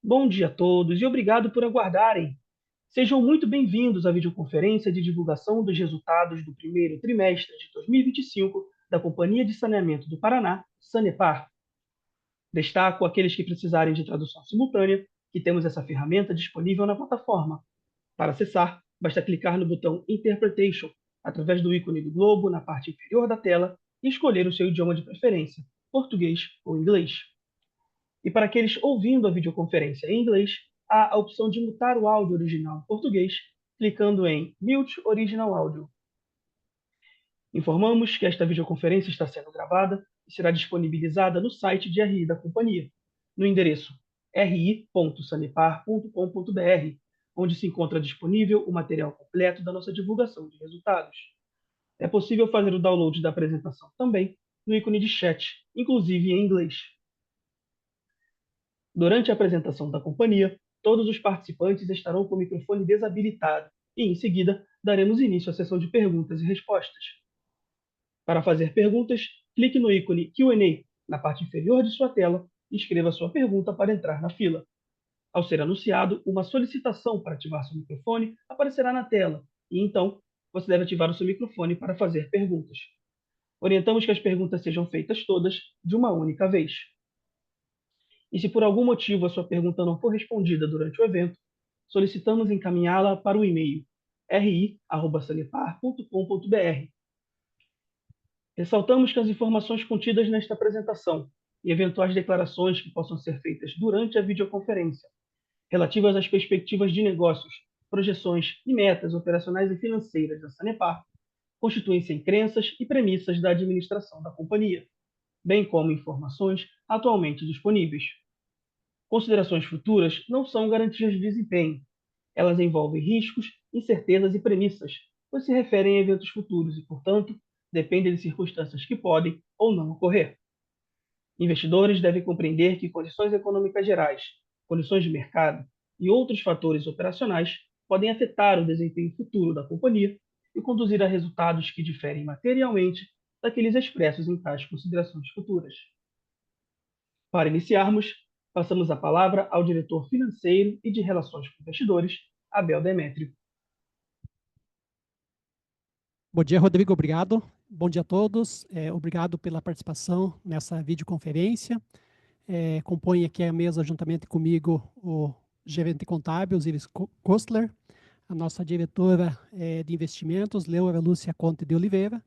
Bom dia a todos e obrigado por aguardarem. Sejam muito bem-vindos à videoconferência de divulgação dos resultados do primeiro trimestre de 2025 da Companhia de Saneamento do Paraná, Sanepar. Destaco aqueles que precisarem de tradução simultânea, que temos essa ferramenta disponível na plataforma. Para acessar, basta clicar no botão Interpretation, através do ícone do globo na parte inferior da tela e escolher o seu idioma de preferência, português ou inglês. E para aqueles ouvindo a videoconferência em inglês, há a opção de mutar o áudio original em português, clicando em Mute Original Audio. Informamos que esta videoconferência está sendo gravada e será disponibilizada no site de RI da companhia, no endereço ri.sanepar.com.br, onde se encontra disponível o material completo da nossa divulgação de resultados. É possível fazer o download da apresentação também no ícone de chat, inclusive em inglês. Durante a apresentação da companhia, todos os participantes estarão com o microfone desabilitado e, em seguida, daremos início à sessão de perguntas e respostas. Para fazer perguntas, clique no ícone Q&A na parte inferior de sua tela e escreva sua pergunta para entrar na fila. Ao ser anunciado, uma solicitação para ativar seu microfone aparecerá na tela e, então, você deve ativar o seu microfone para fazer perguntas. Orientamos que as perguntas sejam feitas todas de uma única vez. E se por algum motivo a sua pergunta não for respondida durante o evento, solicitamos encaminhá-la para o e-mail ri@sanepar.com.br. Ressaltamos que as informações contidas nesta apresentação e eventuais declarações que possam ser feitas durante a videoconferência, relativas às perspectivas de negócios, projeções e metas operacionais e financeiras da Sanepar, constituem-se em crenças e premissas da administração da companhia, bem como informações atualmente disponíveis. Considerações futuras não são garantias de desempenho. Elas envolvem riscos, incertezas e premissas, pois se referem a eventos futuros e, portanto, dependem de circunstâncias que podem ou não ocorrer. Investidores devem compreender que condições econômicas gerais, condições de mercado e outros fatores operacionais podem afetar o desempenho futuro da companhia e conduzir a resultados que diferem materialmente daqueles expressos em tais considerações futuras. Para iniciarmos, passamos a palavra ao diretor financeiro e de relações com investidores, Abel Demétrio. Bom dia, Rodrigo, obrigado. Bom dia a todos. Obrigado pela participação nessa videoconferência. Compõe aqui a mesa juntamente comigo o gerente contábil, Osiris Kostler, a nossa diretora de investimentos, Leora Lúcia Conte de Oliveira,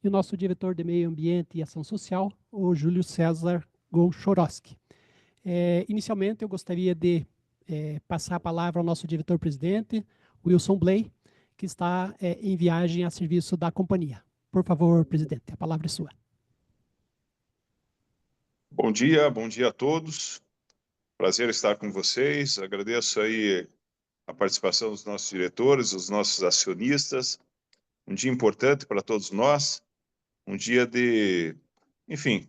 e o nosso diretor de meio ambiente e ação social, o Júlio César Gonchoroski. Inicialmente, eu gostaria de passar a palavra ao nosso diretor-presidente, Wilson Bley, que está em viagem a serviço da companhia. Por favor, presidente, a palavra é sua. Bom dia a todos. Prazer estar com vocês. Agradeço aí a participação dos nossos diretores, dos nossos acionistas. Um dia importante para todos nós, um dia de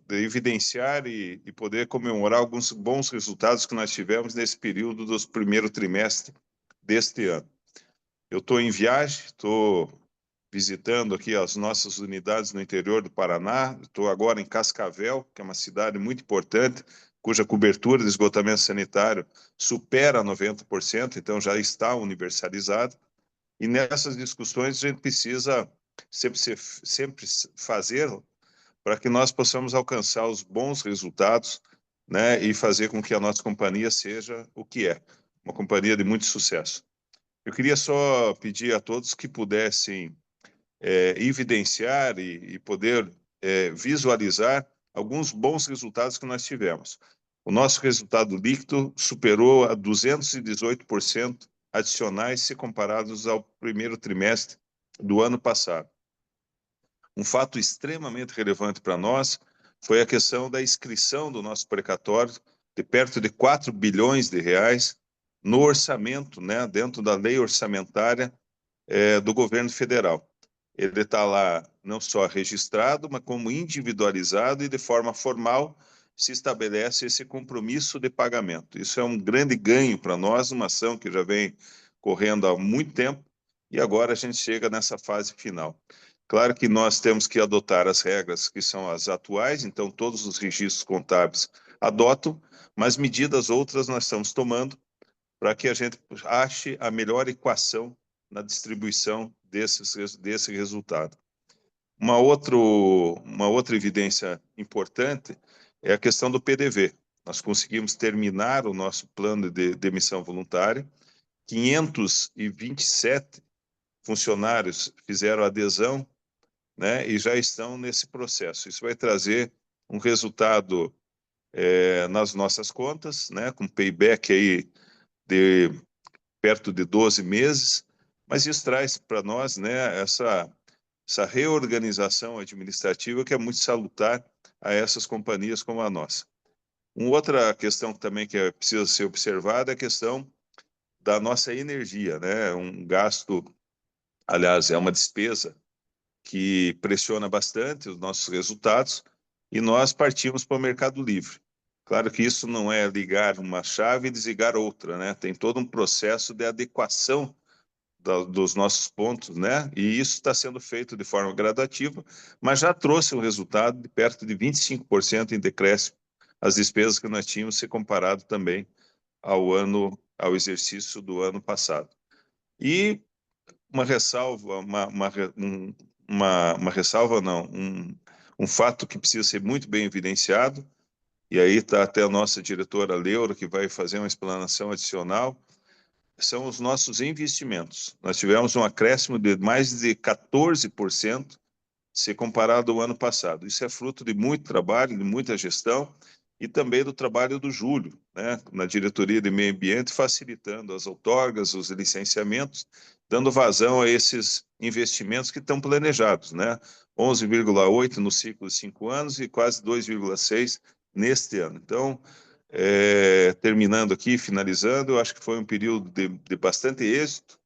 evidenciar e poder comemorar alguns bons resultados que nós tivemos nesse período do primeiro trimestre deste ano. Eu estou em viagem, estou visitando aqui as nossas unidades no interior do Paraná. Estou agora em Cascavel, que é uma cidade muito importante, cuja cobertura de esgotamento sanitário supera 90%, então já está universalizada. E nessas discussões a gente precisa sempre fazer para que nós possamos alcançar os bons resultados, né, e fazer com que a nossa companhia seja o que é, uma companhia de muito sucesso. Eu queria só pedir a todos que pudessem evidenciar e poder visualizar alguns bons resultados que nós tivemos. O nosso resultado líquido superou a 218% adicionais se comparados ao primeiro trimestre do ano passado. Um fato extremamente relevante para nós foi a questão da inscrição do nosso precatório de perto de 4 bilhões de reais no orçamento, né, dentro da lei orçamentária do governo federal. Ele está lá não só registrado, mas como individualizado e de forma formal se estabelece esse compromisso de pagamento. Isso é um grande ganho para nós, uma ação que já vem correndo há muito tempo e agora a gente chega nessa fase final. Claro que nós temos que adotar as regras que são as atuais, então todos os registros contábeis adotam, mas medidas outras nós estamos tomando para que a gente ache a melhor equação na distribuição desse resultado. Uma outra evidência importante é a questão do PDV. Nós conseguimos terminar o nosso plano de demissão voluntária, 527 funcionários fizeram adesão, né, e já estão nesse processo. Isso vai trazer um resultado nas nossas contas, né, com payback aí de perto de 12 meses, mas isso traz para nós, né, essa reorganização administrativa que é muito salutar a essas companhias como a nossa. Uma outra questão também que precisa ser observada é a questão da nossa energia, né? Um gasto, aliás, é uma despesa que pressiona bastante os nossos resultados e nós partimos para o Mercado Livre. Claro que isso não é ligar uma chave e desligar outra, né? Tem todo um processo de adequação dos nossos pontos, né? E isso está sendo feito de forma gradativa, mas já trouxe um resultado de perto de 25% em decréscimo as despesas que nós tínhamos se comparado também ao exercício do ano passado. E uma ressalva, um fato que precisa ser muito bem evidenciado, e aí está até a nossa diretora Leura, que vai fazer uma explanação adicional, são os nossos investimentos. Nós tivemos um acréscimo de mais de 14% se comparado ao ano passado. Isso é fruto de muito trabalho, de muita gestão e também do trabalho do Júlio, né, na diretoria de meio ambiente, facilitando as outorgas, os licenciamentos, dando vazão a esses investimentos que estão planejados, né? 11,8 no ciclo de 5 anos e quase 2,6 neste ano. Então, terminando aqui, finalizando, eu acho que foi um período de bastante êxito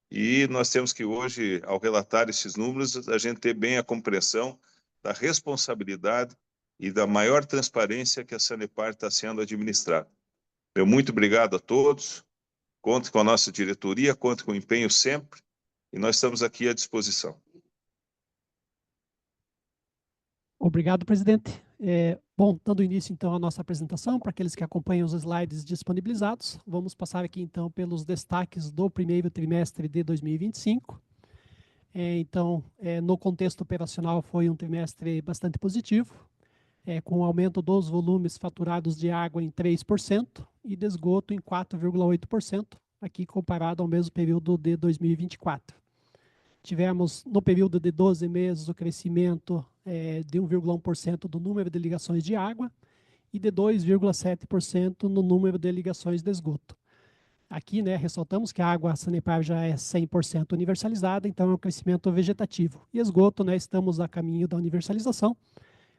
e nós temos que hoje, ao relatar esses números, a gente ter bem a compreensão da responsabilidade e da maior transparência que a Sanepar está sendo administrada. Meu muito obrigado a todos, conte com a nossa diretoria, conte com o empenho sempre e nós estamos aqui à disposição. Obrigado, presidente. Bom, dando início, então, à nossa apresentação, para aqueles que acompanham os slides disponibilizados, vamos passar aqui, então, pelos destaques do primeiro trimestre de 2025. Então, no contexto operacional, foi um trimestre bastante positivo, com o aumento dos volumes faturados de água em 3% e de esgoto em 4,8%, aqui comparado ao mesmo período de 2024. Tivemos, no período de 12 meses, o crescimento de 1,1% do número de ligações de água e de 2,7% no número de ligações de esgoto. Aqui, né, ressaltamos que a água Sanepar já é 100% universalizada, então é um crescimento vegetativo. E esgoto, né, estamos a caminho da universalização,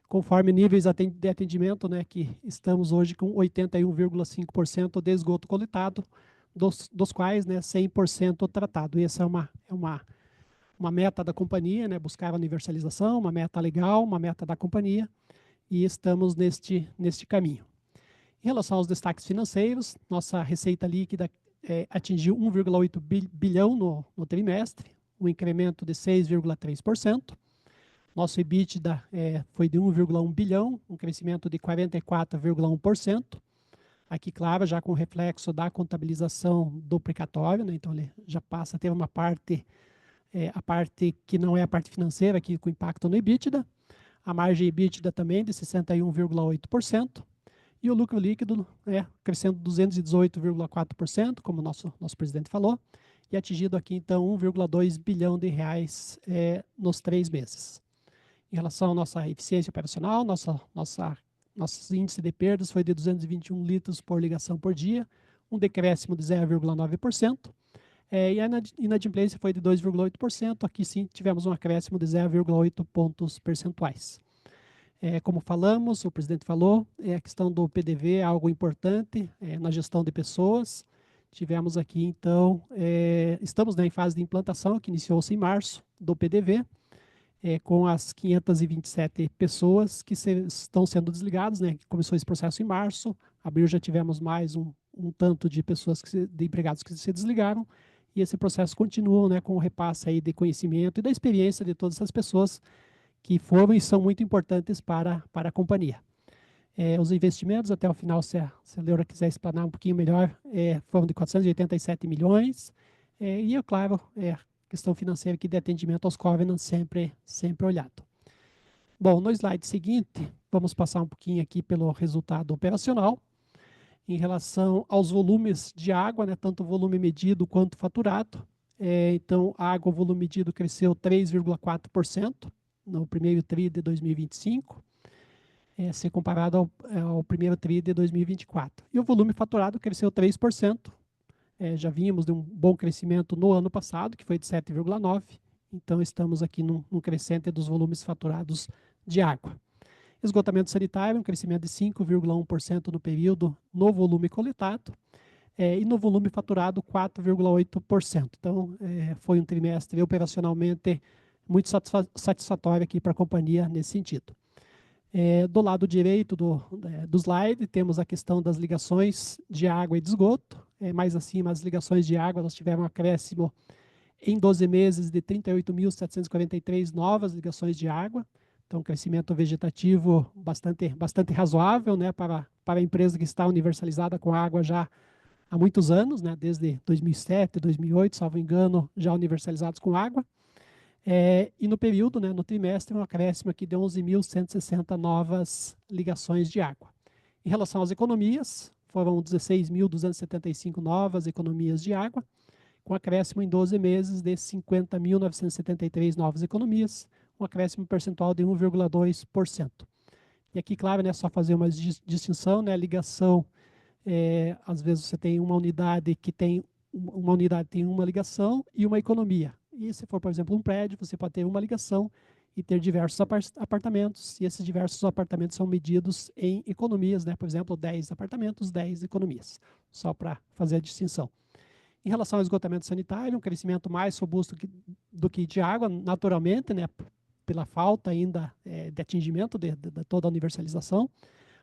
conforme níveis de atendimento, né, que estamos hoje com 81,5% de esgoto coletado, dos quais, né, 100% tratado. E essa é uma meta da companhia, né, buscar a universalização, uma meta legal, uma meta da companhia, e estamos neste caminho. Em relação aos destaques financeiros, nossa receita líquida atingiu 1,8 bilhão no trimestre, um incremento de 6,3%. Nosso EBITDA foi de 1,1 bilhão, um crescimento de 44,1%. Aqui, claro, já com reflexo da contabilização do precatório, né, então ele já passa a ter uma parte... a parte que não é a parte financeira, aqui com impacto no EBITDA, a margem EBITDA também de 61,8%, e o lucro líquido crescendo 218,4%, como o nosso presidente falou, e atingido aqui, então, 1,2 bilhão de reais nos 3 meses. Em relação à nossa eficiência operacional, nosso índice de perdas foi de 221 litros por ligação por dia, um decréscimo de 0,9%, e a inadimplência foi de 2,8%. Aqui sim tivemos um acréscimo de 0,8 pontos percentuais. Como falamos, o presidente falou, a questão do PDV é algo importante na gestão de pessoas. Tivemos aqui, então, estamos em fase de implantação, que iniciou-se em março, do PDV, com as 527 pessoas que estão sendo desligadas, né? Começou esse processo em março, abril já tivemos mais um tanto de pessoas, de empregados que se desligaram, e esse processo continua, né, com o repasse aí de conhecimento e da experiência de todas essas pessoas que foram e são muito importantes para a companhia. Os investimentos, até o final, se a Leora quiser explanar um pouquinho melhor, foram de 487 milhões. E, é claro, questão financeira aqui de atendimento aos covenants sempre olhado. Bom, no slide seguinte, vamos passar um pouquinho aqui pelo resultado operacional. Em relação aos volumes de água, né, tanto o volume medido quanto faturado. Então, a água, o volume medido cresceu 3,4% no primeiro TRI de 2025, se comparado ao primeiro TRI de 2024. E o volume faturado cresceu 3%. Já vínhamos de um bom crescimento no ano passado, que foi de 7,9%. Então, estamos aqui num crescente dos volumes faturados de água. Esgotamento sanitário, um crescimento de 5,1% no período no volume coletado, e no volume faturado 4,8%. Então, foi um trimestre operacionalmente muito satisfatório aqui para a companhia nesse sentido. Do lado direito do slide, temos a questão das ligações de água e de esgoto. Mais acima, as ligações de água, nós tivemos um acréscimo em 12 meses de 38.743 novas ligações de água. Então, crescimento vegetativo bastante razoável, né, para a empresa que está universalizada com água já há muitos anos, né, desde 2007, 2008, salvo engano, já universalizados com água. E no período, né, no trimestre, um acréscimo aqui de 11.160 novas ligações de água. Em relação às economias, foram 16.275 novas economias de água, com acréscimo em 12 meses de 50.973 novas economias, um acréscimo percentual de 1,2%. E aqui, claro, né, só fazer uma distinção, né, a ligação, às vezes você tem uma unidade que tem uma ligação e uma economia. E se for, por exemplo, um prédio, você pode ter uma ligação e ter diversos apartamentos, e esses diversos apartamentos são medidos em economias, né, por exemplo, 10 apartamentos, 10 economias, só para fazer a distinção. Em relação ao esgotamento sanitário, um crescimento mais robusto do que de água, naturalmente, né, pela falta ainda de atingimento de toda a universalização,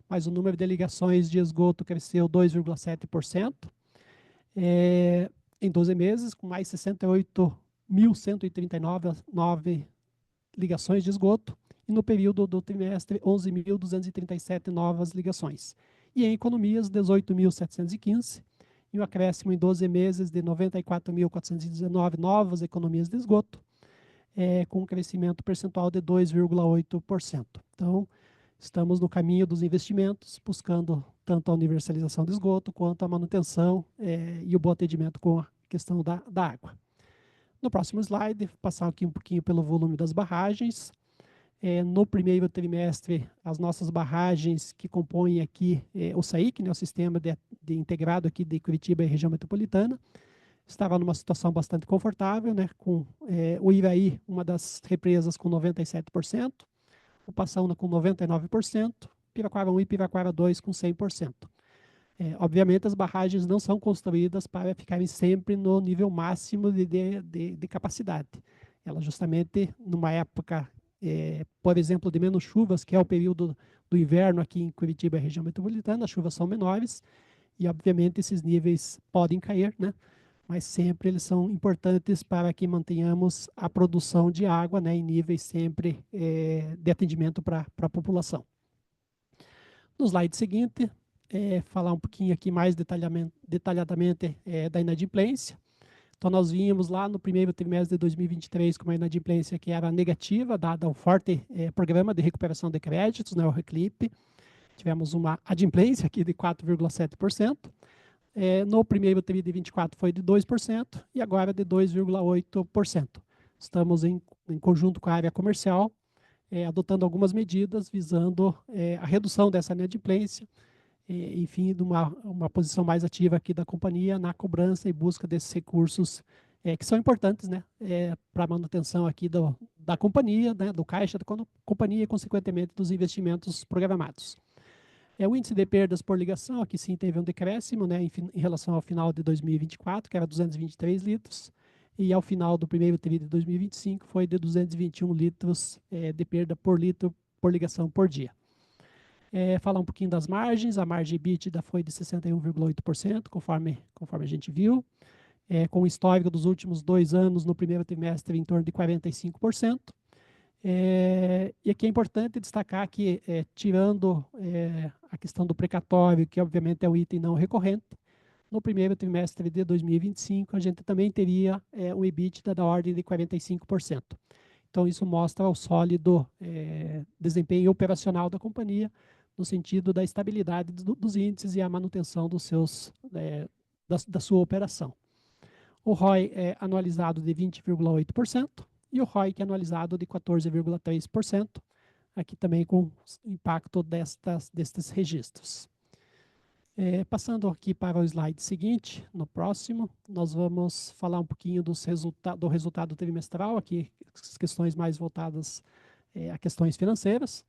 mas o número de ligações de esgoto cresceu 2,7%, em 12 meses, com mais 68.139 ligações de esgoto, e no período do trimestre, 11.237 novas ligações. E em economias, 18.715, e um acréscimo em 12 meses de 94.419 novas economias de esgoto, com um crescimento percentual de 2,8%. Então, estamos no caminho dos investimentos, buscando tanto a universalização do esgoto, quanto a manutenção e o bom atendimento com a questão da água. No próximo slide, passar aqui um pouquinho pelo volume das barragens. No primeiro trimestre, as nossas barragens que compõem aqui o SAIC, né, o Sistema de Integrado aqui de Curitiba e região metropolitana, estava numa situação bastante confortável, né, com o Iraí, uma das represas, com 97%, o Passaúna com 99%, Piraquara 1 e Piraquara 2 com 100%. Obviamente, as barragens não são construídas para ficarem sempre no nível máximo de capacidade. Elas justamente, numa época, por exemplo, de menos chuvas, que é o período do inverno aqui em Curitiba e região metropolitana, as chuvas são menores e, obviamente, esses níveis podem cair, né? Mas sempre eles são importantes para que mantenhamos a produção de água, né, em níveis sempre de atendimento para a população. No slide seguinte, falar um pouquinho aqui mais detalhadamente da inadimplência. Então, nós vínhamos lá no primeiro trimestre de 2023 com uma inadimplência que era negativa, dada ao forte programa de recuperação de créditos, né, o RECLIP. Tivemos uma adimplência aqui de 4,7%. No primeiro TRI de 24 foi de 2% e agora de 2,8%. Estamos em conjunto com a área comercial, adotando algumas medidas visando a redução dessa inadimplência, enfim, de uma posição mais ativa aqui da companhia na cobrança e busca desses recursos que são importantes, né, para a manutenção aqui da companhia, né, do caixa da companhia e, consequentemente, dos investimentos programados. O índice de perdas por ligação, aqui sim teve um decréscimo, né, em relação ao final de 2024, que era 223 litros, e ao final do primeiro TRI de 2025 foi de 221 litros de perda por litro por ligação por dia. Falar um pouquinho das margens, a margem EBITDA foi de 61,8%, conforme a gente viu, com o histórico dos últimos 2 anos no primeiro trimestre em torno de 45%. E aqui é importante destacar que, tirando a questão do precatório, que obviamente é um item não recorrente, no primeiro trimestre de 2025, a gente também teria um EBITDA da ordem de 45%. Então, isso mostra o sólido desempenho operacional da companhia, no sentido da estabilidade dos índices e a manutenção dos seus, da sua operação. O ROI é anualizado de 20,8% e o ROIC anualizado de 14,3%, aqui também com impacto destes registros. Passando aqui para o slide seguinte, no próximo, nós vamos falar um pouquinho do resultado trimestral, aqui as questões mais voltadas a questões financeiras.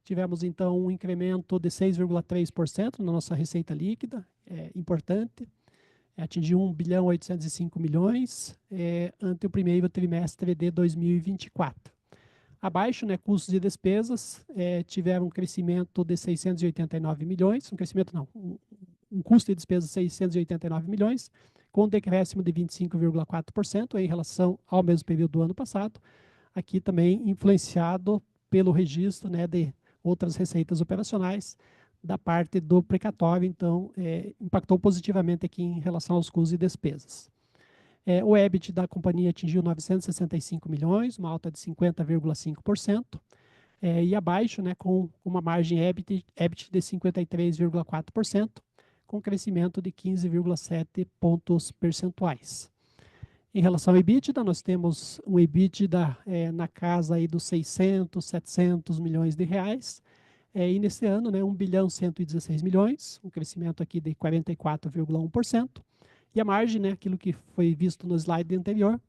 Tivemos, então, um incremento de 6,3% na nossa receita líquida, importante, atingiu 1.805 bilhões ante o primeiro trimestre de 2024. Abaixo, né, custos e despesas tiveram um crescimento de 689 milhões, um custo de despesa de 689 milhões, com um decréscimo de 25,4% em relação ao mesmo período do ano passado, aqui também influenciado pelo registro, né, de outras receitas operacionais da parte do precatório, então impactou positivamente aqui em relação aos custos e despesas. O EBIT da companhia atingiu 965 milhões, uma alta de 50,5%, e abaixo, né, com uma margem EBIT de 53,4%, com crescimento de 15,7 pontos percentuais. Em relação ao EBITDA, nós temos um EBITDA na casa aí dos 600, 700 milhões de reais, e nesse ano, né, 1.116 bilhões, um crescimento aqui de 44,1%, e a margem, né, aquilo que foi visto no slide anterior,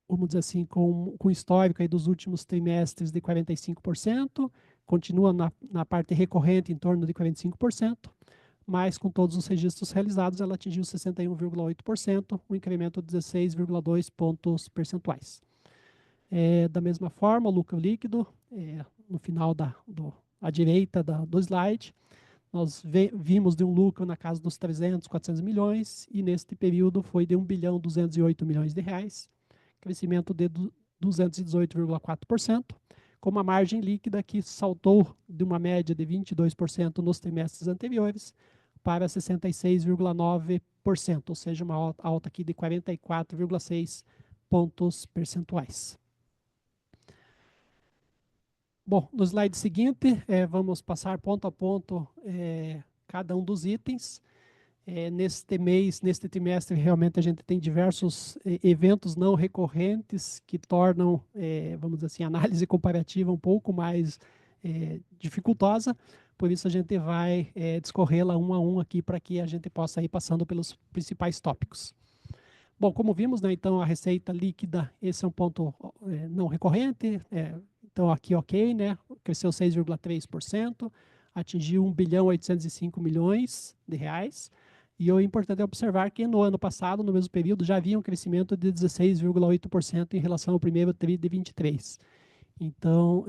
vamos dizer assim, com histórico aí dos últimos trimestres de 45%, continua na parte recorrente em torno de 45%, mas com todos os registros realizados, ela atingiu 61,8%, um incremento de 16,2 pontos percentuais. Da mesma forma, o lucro líquido, no final à direita do slide, nós vimos de um lucro na casa dos 300, 400 milhões, e neste período foi de 1.208 bilhões de reais, crescimento de 218,4%, com uma margem líquida que saltou de uma média de 22% nos trimestres anteriores para 66,9%, ou seja, uma alta aqui de 44,6 pontos percentuais. Bom, no slide seguinte, vamos passar ponto a ponto cada um dos itens. Neste trimestre, realmente a gente tem diversos eventos não recorrentes que tornam, vamos dizer assim, a análise comparativa um pouco mais dificultosa. Por isso, a gente vai discorrê-la um a um aqui para que a gente possa ir passando pelos principais tópicos. Bom, como vimos, né, então, a receita líquida, esse é um ponto não recorrente, então aqui ok, né, cresceu 6,3%, atingiu 1.805 bilhões de reais, e o importante é observar que no ano passado, no mesmo período, já havia um crescimento de 16,8% em relação ao primeiro TRI de 23. Então,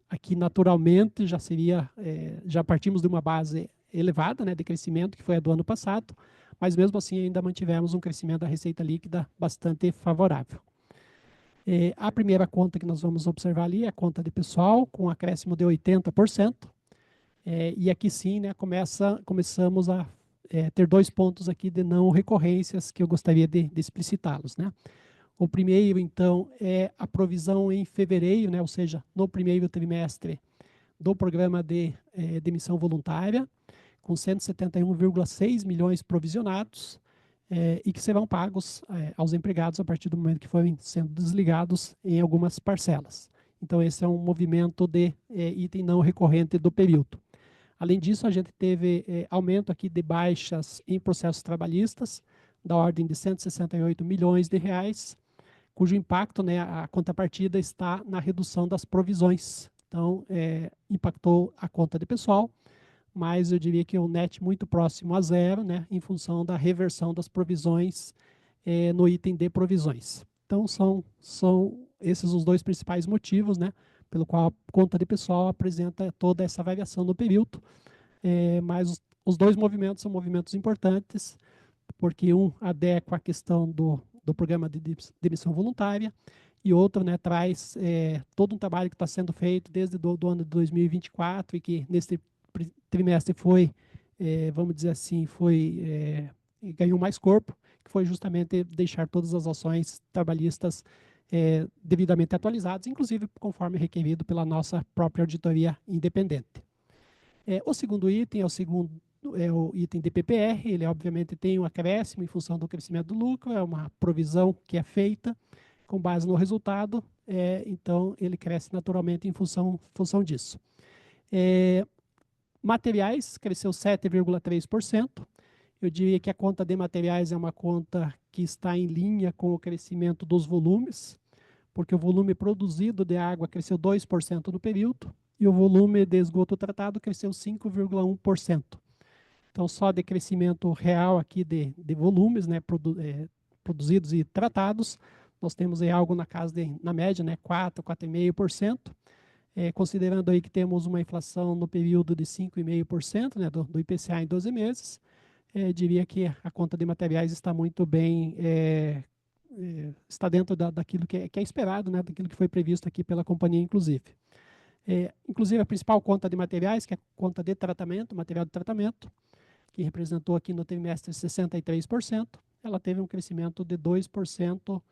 aqui naturalmente já partimos de uma base elevada, né, de crescimento, que foi a do ano passado, mas mesmo assim ainda mantivemos um crescimento da receita líquida bastante favorável. A primeira conta que nós vamos observar ali é a conta de pessoal, com um acréscimo de 80%, e aqui sim, né, começamos a ter dois pontos aqui de não recorrências que eu gostaria de explicitá-los, né? O primeiro, então, é a provisão em fevereiro, né, ou seja, no primeiro trimestre do programa de demissão voluntária, com 171,6 milhões provisionados, e que serão pagos aos empregados a partir do momento que forem sendo desligados em algumas parcelas. Então, esse é um movimento de item não recorrente do período. Além disso, a gente teve aumento aqui de baixas em processos trabalhistas, da ordem de 168 milhões de reais, cujo impacto, né, a contrapartida está na redução das provisões. Então, impactou a conta de pessoal, mas eu diria que o net muito próximo a zero, né, em função da reversão das provisões no item de provisões. Então, são esses os dois principais motivos, né, pelo qual a conta de pessoal apresenta toda essa variação no período, mas os dois movimentos são movimentos importantes, porque um adequa a questão do programa de demissão voluntária e outro, né, traz todo um trabalho que está sendo feito desde do ano de 2024 e que nesse trimestre foi, vamos dizer assim, ganhou mais corpo, que foi justamente deixar todas as ações trabalhistas devidamente atualizadas, inclusive conforme requerido pela nossa própria auditoria independente. O segundo item é o item de PPR, ele obviamente tem um acréscimo em função do crescimento do lucro, é uma provisão que é feita com base no resultado, então ele cresce naturalmente em função disso. Materiais cresceu 7,3%. Eu diria que a conta de materiais é uma conta que está em linha com o crescimento dos volumes, porque o volume produzido de água cresceu 2% no período e o volume de esgoto tratado cresceu 5,1%. Então, só de crescimento real aqui de volumes, né, produzidos e tratados, nós temos aí algo na casa na média, né, 4,5%. Considerando aí que temos uma inflação no período de 5,5%, né, do IPCA em 12 meses, diria que a conta de materiais está muito bem, está dentro daquilo que é esperado, né, daquilo que foi previsto aqui pela companhia, inclusive. Inclusive, a principal conta de materiais, que é a conta de tratamento, material de tratamento, que representou aqui no trimestre 63%, ela teve um crescimento de 2%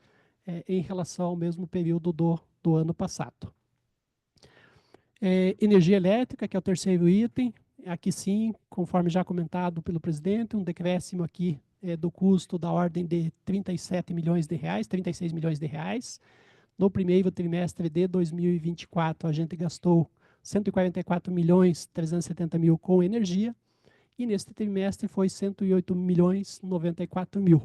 em relação ao mesmo período do ano passado. Energia elétrica, que é o terceiro item, aqui sim, conforme já comentado pelo presidente, um decréscimo aqui do custo da ordem de 37 milhões de reais, 36 milhões de reais. No primeiro trimestre de 2024, a gente gastou 144 milhões 370 mil com energia, e neste trimestre foi 108 milhões 94 mil.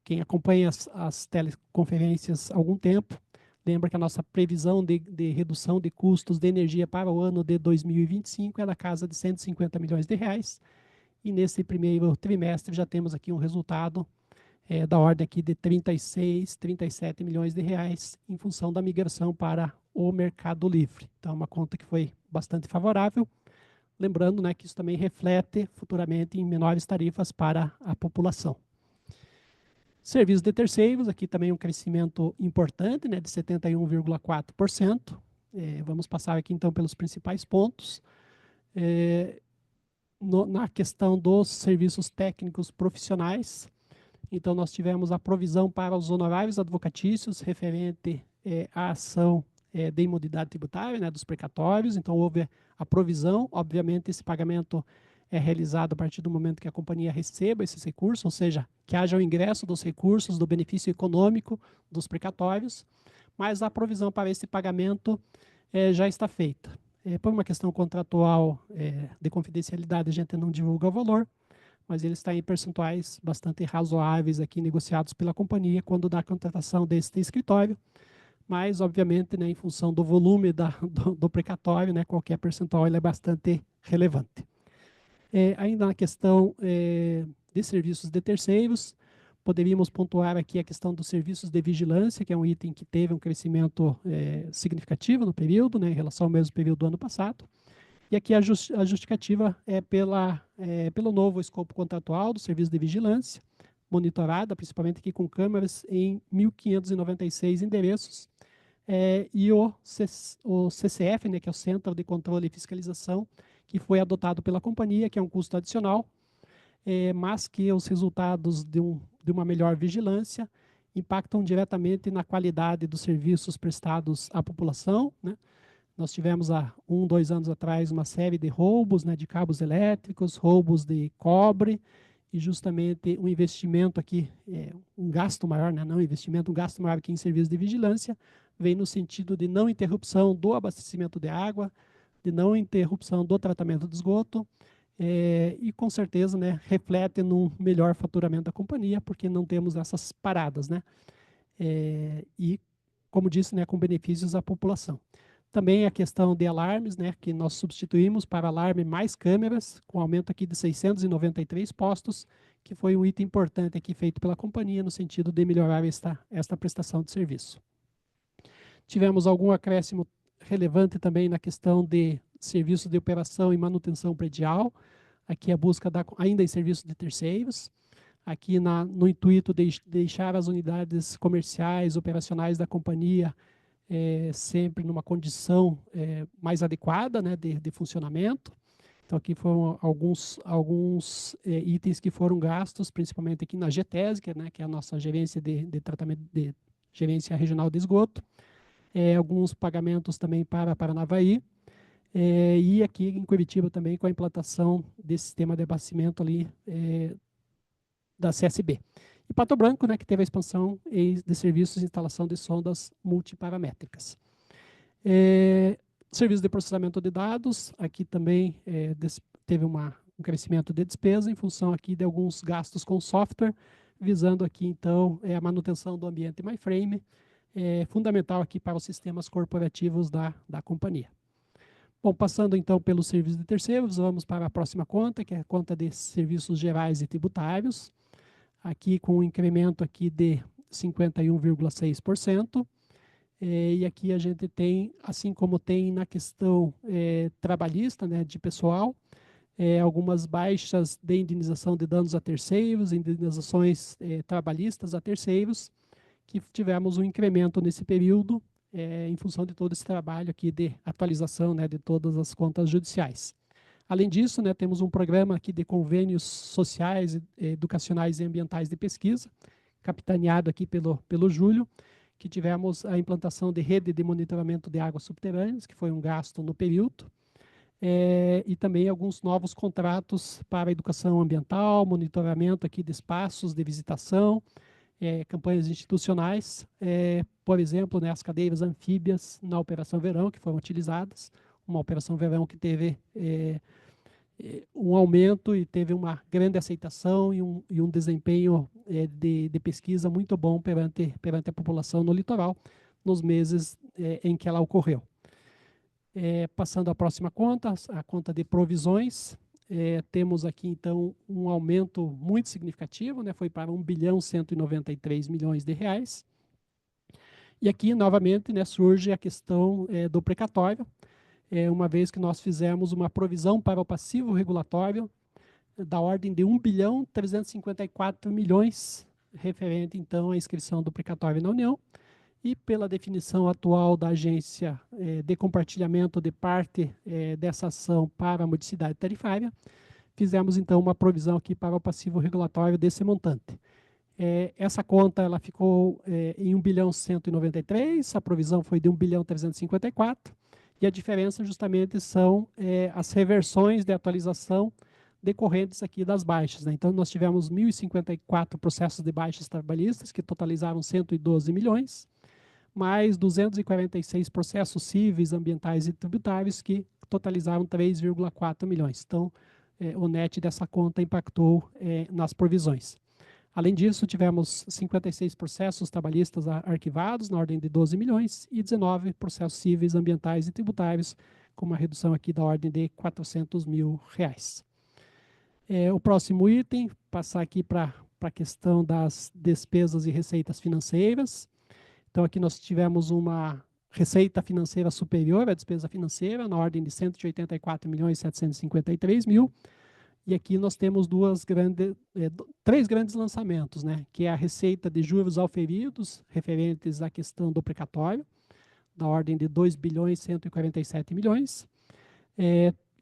Quem acompanha as teleconferências há algum tempo, lembra que a nossa previsão de redução de custos de energia para o ano de 2025 é da casa de 150 milhões de reais. E nesse primeiro trimestre já temos aqui um resultado da ordem aqui de 36, 37 milhões de reais em função da migração para o Mercado Livre. Então, uma conta que foi bastante favorável. Lembrando, né, que isso também reflete futuramente em menores tarifas para a população. Serviços de terceiros, aqui também um crescimento importante, né, de 71,4%. Vamos passar aqui então pelos principais pontos. Na questão dos serviços técnicos profissionais, então nós tivemos a provisão para os honorários advocatícios referente à ação de imundidade tributária, né, dos precatórios. Então houve a provisão, obviamente esse pagamento é realizado a partir do momento que a companhia receba esses recursos, ou seja, que haja o ingresso dos recursos do benefício econômico dos precatórios, mas a provisão para esse pagamento já está feita. Por uma questão contratual de confidencialidade, a gente não divulga o valor, mas ele está em percentuais bastante razoáveis aqui negociados pela companhia quando dá a contratação deste escritório, mas, obviamente, né, em função do volume do precatório, né, qualquer percentual ele é bastante relevante. Ainda na questão de serviços de terceiros, poderíamos pontuar aqui a questão dos serviços de vigilância, que é um item que teve um crescimento significativo no período, né, em relação ao mesmo período do ano passado. E aqui a justificativa é pelo novo escopo contratual do serviço de vigilância, monitorada, principalmente aqui com câmeras em 1.596 endereços, e o CCF, né, que é o Centro de Controle e Fiscalização, que foi adotado pela companhia, que é um custo adicional, mas que os resultados de uma melhor vigilância impactam diretamente na qualidade dos serviços prestados à população, né? Nós tivemos há 2 anos atrás uma série de roubos, né, de cabos elétricos, roubos de cobre, e justamente um investimento aqui, um gasto maior, né, não investimento, um gasto maior aqui em serviços de vigilância, vem no sentido de não interrupção do abastecimento de água, de não interrupção do tratamento de esgoto, e com certeza, né, reflete num melhor faturamento da companhia, porque não temos essas paradas, né, e, como disse, né, com benefícios à população. Também a questão de alarmes, né, que nós substituímos para alarme mais câmeras, com aumento aqui de 693 postos, que foi um item importante aqui feito pela companhia no sentido de melhorar esta prestação de serviço. Tivemos algum acréscimo relevante também na questão de serviços de operação e manutenção predial, aqui a busca ainda em serviços de terceiros. aqui no intuito de deixar as unidades comerciais, operacionais da companhia sempre numa condição mais adequada, né, de funcionamento. Então, aqui foram alguns itens que foram gastos, principalmente aqui na GETESG, né, que é a nossa gerência de tratamento, de gerência regional de esgoto. Alguns pagamentos também para Paranavaí. E aqui em Curitiba também com a implantação desse sistema de abastecimento ali da CSB. E Pato Branco, né, que teve a expansão de serviços de instalação de sondas multiparamétricas. Serviço de processamento de dados, aqui também teve um crescimento de despesa em função aqui de alguns gastos com software, visando aqui então a manutenção do ambiente MyFrame, fundamental aqui para os sistemas corporativos da companhia. Bom, passando então pelo serviço de terceiros, vamos para a próxima conta, que é a conta de serviços gerais e tributários, aqui com um incremento aqui de 51,6%. E aqui a gente tem, assim como tem na questão trabalhista, né, de pessoal, algumas baixas de indenização de danos a terceiros, indenizações trabalhistas a terceiros, que tivemos um incremento nesse período, em função de todo esse trabalho aqui de atualização, né, de todas as contas judiciais. Além disso, né, temos um programa aqui de convênios sociais, educacionais e ambientais de pesquisa, capitaneado aqui pelo Júlio, que tivemos a implantação de rede de monitoramento de águas subterrâneas, que foi um gasto no período, e também alguns novos contratos para educação ambiental, monitoramento aqui de espaços de visitação, campanhas institucionais, por exemplo, né, as cadeiras anfíbias na Operação Verão, que foram utilizadas, uma Operação Verão que teve um aumento e teve uma grande aceitação e um desempenho de pesquisa muito bom perante a população no litoral, nos meses em que ela ocorreu. Passando à próxima conta, a conta de provisões, temos aqui, então, um aumento muito significativo, né, foi para R$1.193 bilhões. E aqui, novamente, né, surge a questão do precatório, uma vez que nós fizemos uma provisão para o passivo regulatório da ordem de R$1.354 bilhões, referente, então, à inscrição do precatório na União, e pela definição atual da agência de compartilhamento de parte dessa ação para a modicidade tarifária, fizemos então uma provisão aqui para o passivo regulatório desse montante. Essa conta ela ficou em 1.193, a provisão foi de 1.354, e a diferença justamente são as reversões de atualização decorrentes aqui das baixas, né? Então, nós tivemos 1.054 processos de baixas trabalhistas, que totalizaram 112 milhões, mais 246 processos cíveis, ambientais e tributários, que totalizaram 3,4 milhões. Então, o net dessa conta impactou nas provisões. Além disso, tivemos 56 processos trabalhistas arquivados, na ordem de 12 milhões, e 19 processos cíveis, ambientais e tributários, com uma redução aqui da ordem de R$400 mil. O próximo item, passar aqui para a questão das despesas e receitas financeiras. Então, aqui nós tivemos uma receita financeira superior à despesa financeira, na ordem de R$184.753.000. E aqui nós temos três grandes lançamentos, né? Que é a receita de juros auferidos, referentes à questão do precatório, da ordem de R$2.147.000.000.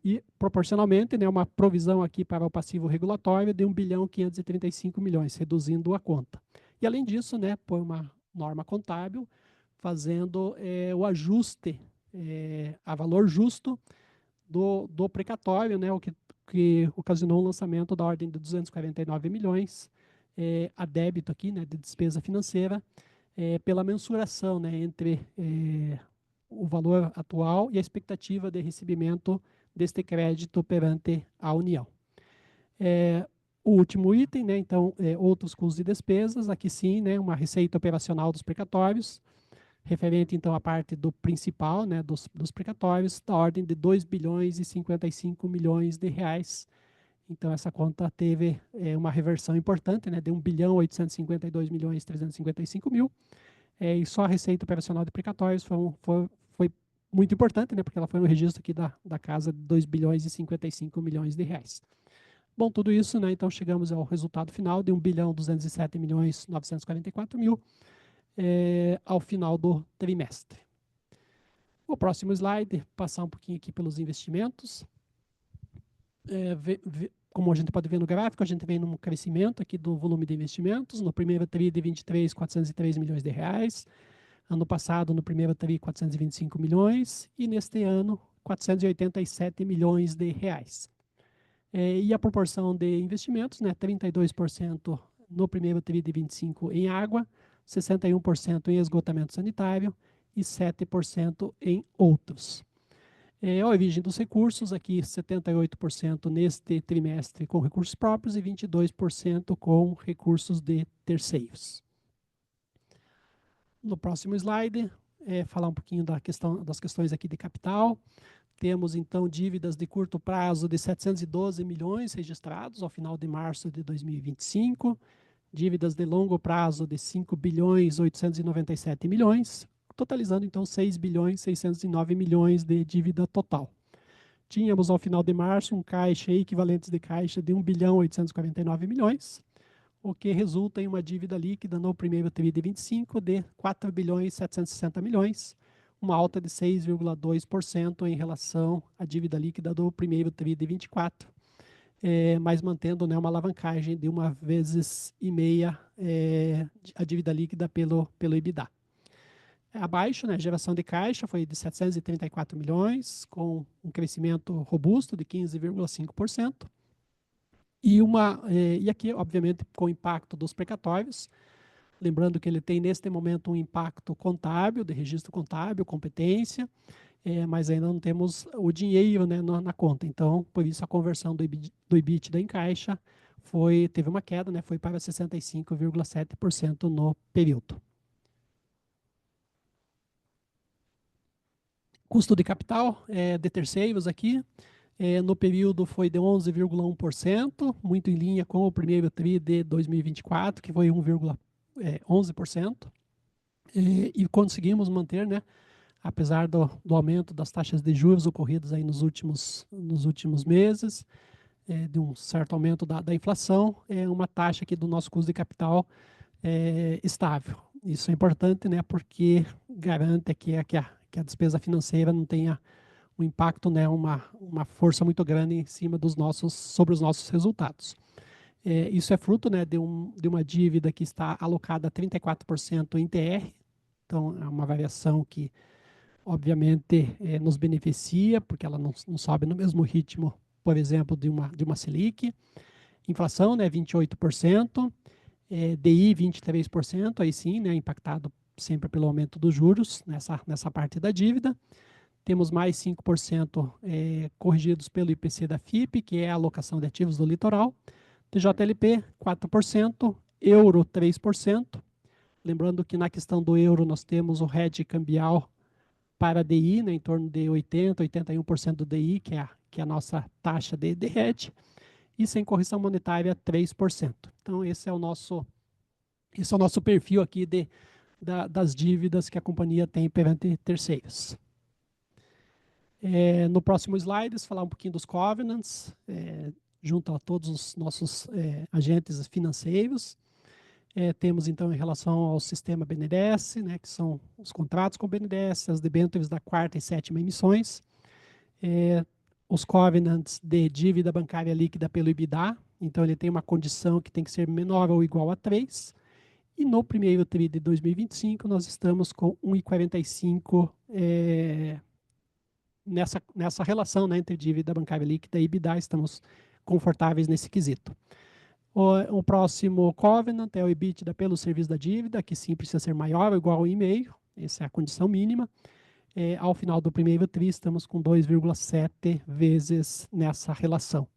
E, proporcionalmente, né, uma provisão aqui para o passivo regulatório de R$1.535.000.000, reduzindo a conta. E, além disso, né, por uma norma contábil, fazendo o ajuste a valor justo do precatório, né, o que ocasionou um lançamento da ordem de 249 milhões a débito aqui, né, de despesa financeira, pela mensuração, né, entre o valor atual e a expectativa de recebimento deste crédito perante a União. O último item, né, então, outros custos e despesas, aqui sim, né, uma receita operacional dos precatórios, referente, então, à parte do principal, né, dos precatórios, da ordem de R$2.055.000.000. Então, essa conta teve uma reversão importante, né, de R$1.852.355.000. E só a receita operacional de precatórios foi muito importante, né, porque ela foi no registro aqui da casa de R$2.055.000.000. Bom, tudo isso, né, então chegamos ao resultado final de 1.207.944.000 ao final do trimestre. O próximo slide, passar um pouquinho aqui pelos investimentos. Como a gente pode ver no gráfico, a gente vem num crescimento aqui do volume de investimentos. No primeiro TRI de 23, 403 milhões de reais. Ano passado, no primeiro TRI, 425 milhões. E neste ano, 487 milhões de reais. E a proporção de investimentos, né, 32% no primeiro TRI de 25 em água, 61% em esgotamento sanitário e 7% em outros. A origem dos recursos, aqui 78% neste trimestre com recursos próprios e 22% com recursos de terceiros. No próximo slide, falar um pouquinho das questões aqui de capital. Temos, então, dívidas de curto prazo de 712 milhões registrados ao final de março de 2025, dívidas de longo prazo de 5 bilhões 897 milhões, totalizando, então, 6 bilhões 609 milhões de dívida total. Tínhamos, ao final de março, um caixa e equivalentes de caixa de 1 bilhão 849 milhões, o que resulta em uma dívida líquida no primeiro TRI de 25 de 4 bilhões 760 milhões, uma alta de 6,2% em relação à dívida líquida do primeiro TRI de 24, mas mantendo, né, uma alavancagem de 1,5 vezes a dívida líquida pelo EBITDA. Abaixo, né, a geração de caixa foi de 734 milhões, com um crescimento robusto de 15,5%. E aqui, obviamente, com o impacto dos precatórios, lembrando que ele tem, neste momento, um impacto contábil, de registro contábil, competência, mas ainda não temos o dinheiro, né, na conta. Então, por isso, a conversão do EBITDA em caixa teve uma queda, né, foi para 65,7% no período. Custo de capital de terceiros aqui, no período foi de 11,1%, muito em linha com o primeiro TRI de 2024, que foi 11%. E conseguimos manter, né, apesar do aumento das taxas de juros ocorridos aí nos últimos meses, de um certo aumento da inflação, uma taxa aqui do nosso custo de capital estável. Isso é importante, né, porque garante que a despesa financeira não tenha um impacto, né, uma força muito grande em cima sobre os nossos resultados. Isso é fruto, né, de uma dívida que está alocada a 34% em TR, então é uma variação que, obviamente, nos beneficia, porque ela não sobe no mesmo ritmo, por exemplo, de uma Selic. Inflação, né, 28%, DI 23%, aí sim, né, impactado sempre pelo aumento dos juros nessa parte da dívida. Temos mais 5% corrigidos pelo IPC da FIP, que é a alocação de ativos do litoral. TJLP, 4%, euro, 3%. Lembrando que na questão do euro nós temos o hedge cambial para DI, né, em torno de 80%, 81% do DI, que é a nossa taxa de hedge, e sem correção monetária, 3%. Então, esse é o nosso perfil aqui das dívidas que a companhia tem perante terceiros. No próximo slide, falar um pouquinho dos covenants, junto a todos os nossos agentes financeiros. Temos, então, em relação ao sistema BNDES, né, que são os contratos com o BNDES, as debêntures da quarta e sétima emissões, os covenants de dívida bancária líquida pelo EBITDA, então ele tem uma condição que tem que ser menor ou igual a 3, e no primeiro TRI de 2025 nós estamos com 1,45 nessa relação, né, entre dívida bancária líquida e EBITDA, estamos confortáveis nesse quesito. O próximo covenant é o EBITDA pelo serviço da dívida, que sim precisa ser maior ou igual a 1,5, essa é a condição mínima. Ao final do primeiro TRI, estamos com 2,7 vezes nessa relação.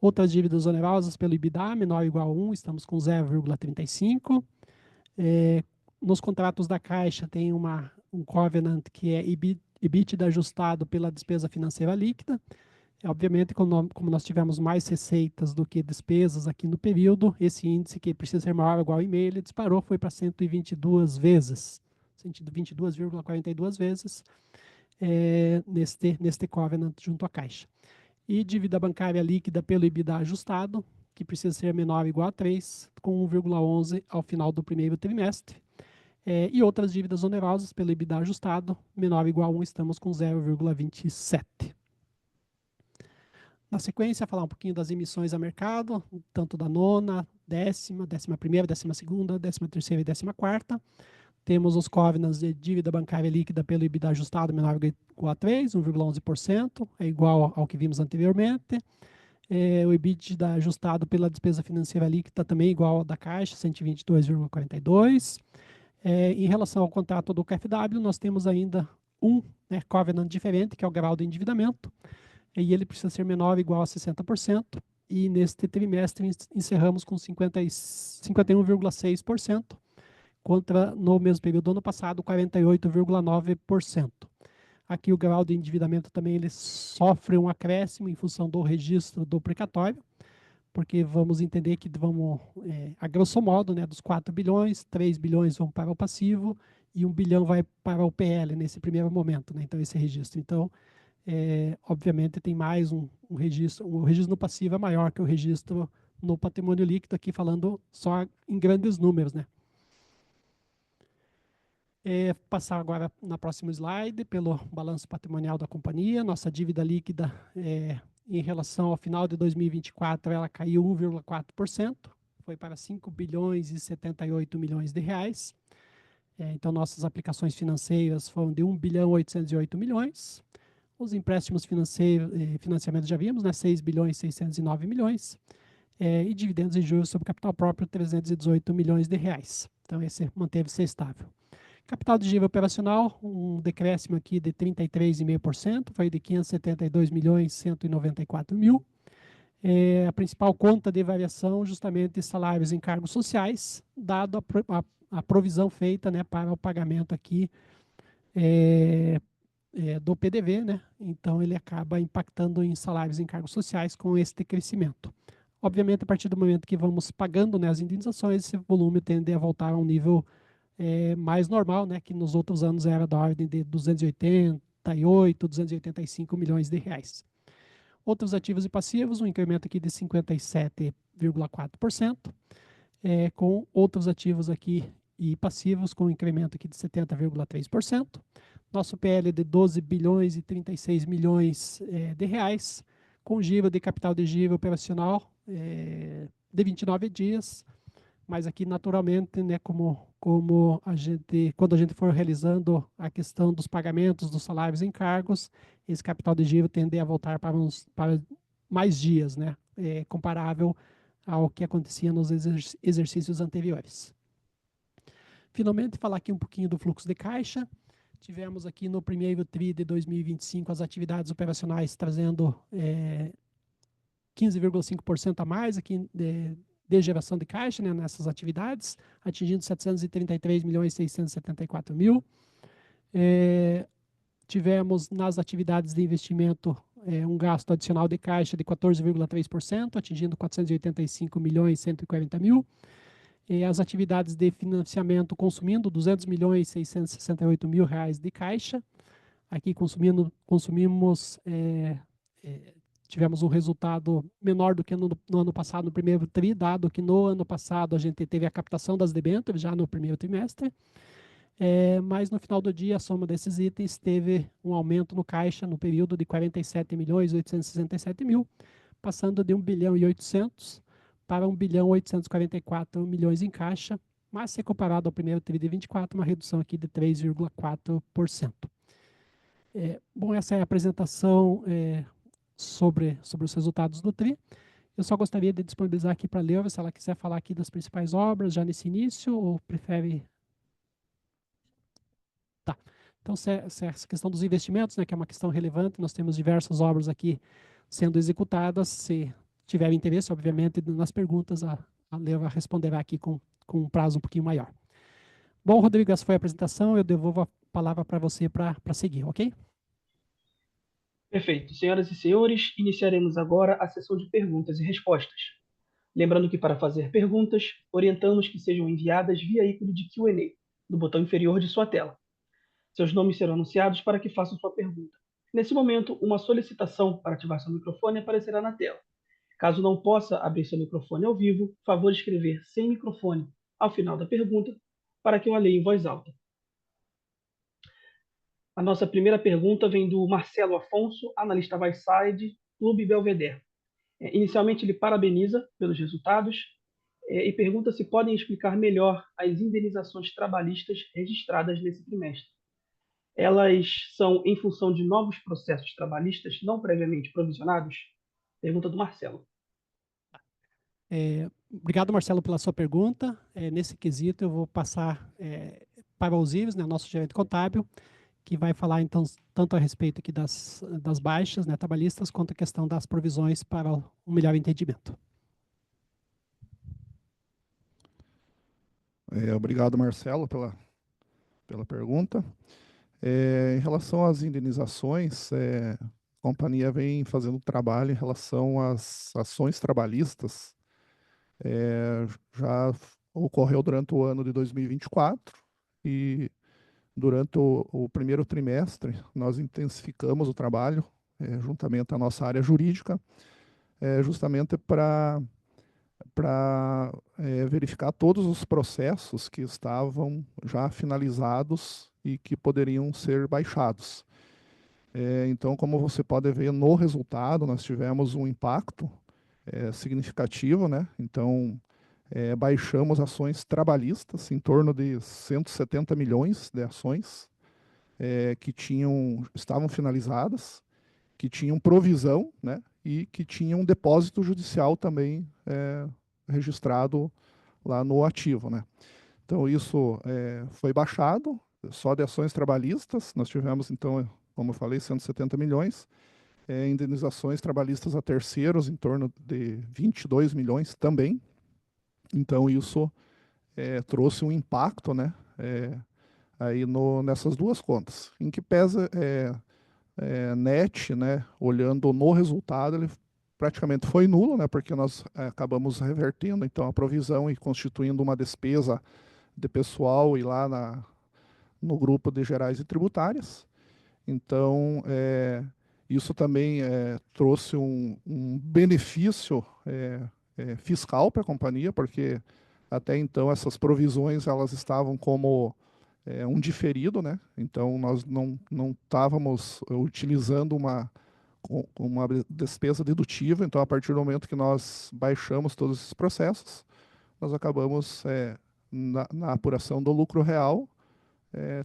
Outras dívidas onerosas pelo EBITDA, menor ou igual a 1, estamos com 0,35. Nos contratos da Caixa tem um covenant que é EBITDA ajustado pela despesa financeira líquida. Obviamente, como nós tivemos mais receitas do que despesas aqui no período, esse índice, que precisa ser maior ou igual a 1,5, ele disparou, foi para 122 vezes, 122,42 vezes neste covenant junto à Caixa. E dívida bancária líquida pelo EBITDA ajustado, que precisa ser menor ou igual a 3, com 1,11 ao final do primeiro trimestre. E outras dívidas onerosas pelo EBITDA ajustado, menor ou igual a 1, estamos com 0,27. Na sequência, falar um pouquinho das emissões a mercado, tanto da nona, décima primeira, 12ª, 13ª e 14ª. Temos os covenants de dívida bancária líquida pelo EBITDA ajustado menor ou igual a 3, 1,11%, é igual ao que vimos anteriormente. O EBITDA ajustado pela despesa financeira líquida também igual ao da Caixa, 122,42. Em relação ao contrato do KfW, nós temos ainda um covenant diferente, que é o grau de endividamento, e ele precisa ser menor ou igual a 60%, e neste trimestre encerramos com 51,6%, contra, no mesmo período do ano passado, 48,9%. Aqui o grau de endividamento também ele sofre um acréscimo em função do registro do precatório, porque vamos entender que vamos, a grosso modo, dos 4 bilhões, 3 bilhões vão para o passivo e 1 bilhão vai para o PL nesse primeiro momento, então esse registro. Então, obviamente tem mais um registro, o registro no passivo é maior que o registro no patrimônio líquido, aqui falando só em grandes números, Passar agora na próxima slide pelo balanço patrimonial da companhia. Nossa dívida líquida em relação ao final de 2024, ela caiu 1,4%, foi para 5 bilhões e 78 milhões de reais. Então, nossas aplicações financeiras foram de 1 bilhão 808 milhões. Os empréstimos financeiros, financiamentos já vimos, 6 bilhões 609 milhões. E dividendos e juros sobre capital próprio, 318 milhões de reais. Então, esse manteve-se estável. Capital de giro operacional, um decréscimo aqui de 33,5%, foi de 572 milhões 194 mil. A principal conta de variação, justamente salários e encargos sociais, dado a provisão feita para o pagamento aqui do PDV, Então, ele acaba impactando em salários e encargos sociais com este crescimento. Obviamente, a partir do momento que vamos pagando as indenizações, esse volume tende a voltar a um nível mais normal, que nos outros anos era da ordem de 288, 285 milhões de reais. Outros ativos e passivos, um incremento aqui de 57,4%, com outros ativos aqui e passivos com um incremento aqui de 70,3%. Nosso PL de 12 bilhões e 36 milhões de reais, com giro de capital de giro operacional de 29 dias, mas aqui naturalmente, como quando a gente for realizando a questão dos pagamentos dos salários e encargos, esse capital de giro tende a voltar para mais dias, comparável ao que acontecia nos exercícios anteriores. Finalmente, falar aqui um pouquinho do fluxo de caixa. Tivemos aqui no primeiro TRI de 2025 as atividades operacionais trazendo 15,5% a mais aqui de geração de caixa nessas atividades, atingindo 733 milhões 674 mil. Tivemos nas atividades de investimento um gasto adicional de caixa de 14,3%, atingindo 485 milhões 140 mil. As atividades de financiamento consumindo 200 milhões 668 mil reais de caixa. Aqui tivemos um resultado menor do que no ano passado, no primeiro TRI, dado que no ano passado a gente teve a captação das debêntures já no primeiro trimestre. Mas no final do dia, a soma desses itens teve um aumento no caixa no período de 47 milhões 867 mil, passando de 1 bilhão e 800 para 1 bilhão 844 milhões em caixa, mas se comparado ao primeiro TRI de 24, uma redução aqui de 3,4%. Bom, essa é a apresentação sobre os resultados do TRI. Eu só gostaria de disponibilizar aqui para a Leuva, se ela quiser falar aqui das principais obras já nesse início, ou prefere... Tá. Então, se essa questão dos investimentos, que é uma questão relevante, nós temos diversas obras aqui sendo executadas. Se tiver interesse, obviamente, nas perguntas, a Leuva responderá aqui com um prazo um pouquinho maior. Bom, Rodrigo, essa foi a apresentação. Eu devolvo a palavra para você para seguir, ok? Perfeito. Senhoras e senhores, iniciaremos agora a sessão de perguntas e respostas. Lembrando que para fazer perguntas, orientamos que sejam enviadas via ícone de Q&A, no botão inferior de sua tela. Seus nomes serão anunciados para que façam sua pergunta. Nesse momento, uma solicitação para ativar seu microfone aparecerá na tela. Caso não possa abrir seu microfone ao vivo, favor escrever sem microfone ao final da pergunta para que eu a leia em voz alta. A nossa primeira pergunta vem do Marcelo Afonso, analista Buy-Side, Clube Belvedere. Inicialmente, ele parabeniza pelos resultados e pergunta se podem explicar melhor as indenizações trabalhistas registradas nesse trimestre. Elas são em função de novos processos trabalhistas não previamente provisionados? Pergunta do Marcelo. Obrigado, Marcelo, pela sua pergunta. Nesse quesito, eu vou passar para o Osiris, né, nosso gerente contábil, que vai falar, então, tanto a respeito aqui das baixas, né, trabalhistas, quanto a questão das provisões para um melhor entendimento. Obrigado, Marcelo, pela pergunta. Em relação às indenizações, a companhia vem fazendo trabalho em relação às ações trabalhistas. Já ocorreu durante o ano de 2024 e durante o primeiro trimestre nós intensificamos o trabalho juntamente à nossa área jurídica, justamente para verificar todos os processos que estavam já finalizados e que poderiam ser baixados. Então, como você pode ver no resultado, nós tivemos um impacto significativo, né? Então, baixamos ações trabalhistas, em torno de 170 milhões de ações que estavam finalizadas, que tinham provisão, né? E que tinham depósito judicial também registrado lá no ativo, né? Então, isso foi baixado, só de ações trabalhistas. Nós tivemos, então, como eu falei, 170 milhões. Indenizações trabalhistas a terceiros, em torno de 22 milhões também. Então, isso trouxe um impacto, né? Aí nessas duas contas. Em que pesa net, né? Olhando no resultado, ele praticamente foi nulo, né? Porque nós acabamos revertendo, então, a provisão e constituindo uma despesa de pessoal e lá no grupo de gerais e tributárias. Então, isso também trouxe um benefício fiscal para a companhia, porque até então essas provisões elas estavam como um diferido, né? Então nós não estávamos utilizando uma despesa dedutível. Então, a partir do momento que nós baixamos todos esses processos, nós acabamos na apuração do lucro real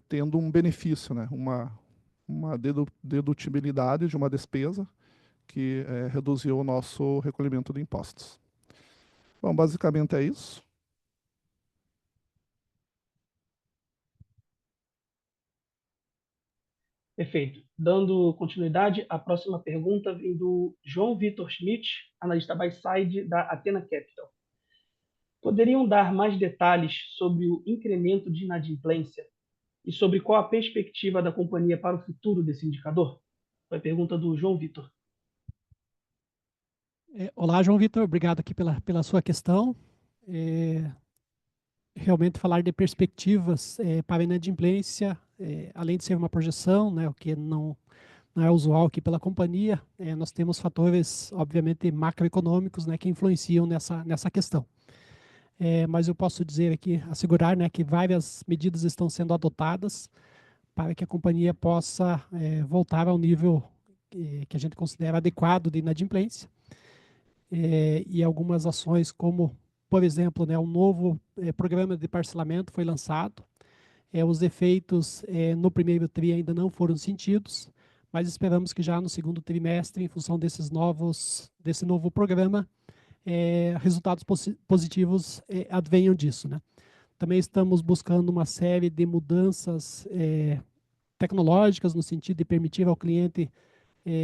tendo um benefício, né? Uma dedutibilidade de uma despesa que reduziu o nosso recolhimento de impostos. Bom, basicamente é isso. Perfeito. Dando continuidade, a próxima pergunta vem do João Vitor Schmidt, analista Buy-Side da Athena Capital. Poderiam dar mais detalhes sobre o incremento de inadimplência e sobre qual a perspectiva da companhia para o futuro desse indicador? Foi a pergunta do João Vitor. Olá, João Vitor, obrigado aqui pela sua questão. Realmente falar de perspectivas para a inadimplência, além de ser uma projeção, né, o que não é usual aqui pela companhia, nós temos fatores, obviamente, macroeconômicos, né, que influenciam nessa questão. Mas eu posso dizer aqui, assegurar, né, que várias medidas estão sendo adotadas para que a companhia possa voltar ao nível que a gente considera adequado de inadimplência. E algumas ações como, por exemplo, né, um novo programa de parcelamento foi lançado. Os efeitos no primeiro TRI ainda não foram sentidos, mas esperamos que já no segundo trimestre, em função desse novo programa, resultados positivos advenham disso, né? Também estamos buscando uma série de mudanças tecnológicas no sentido de permitir ao cliente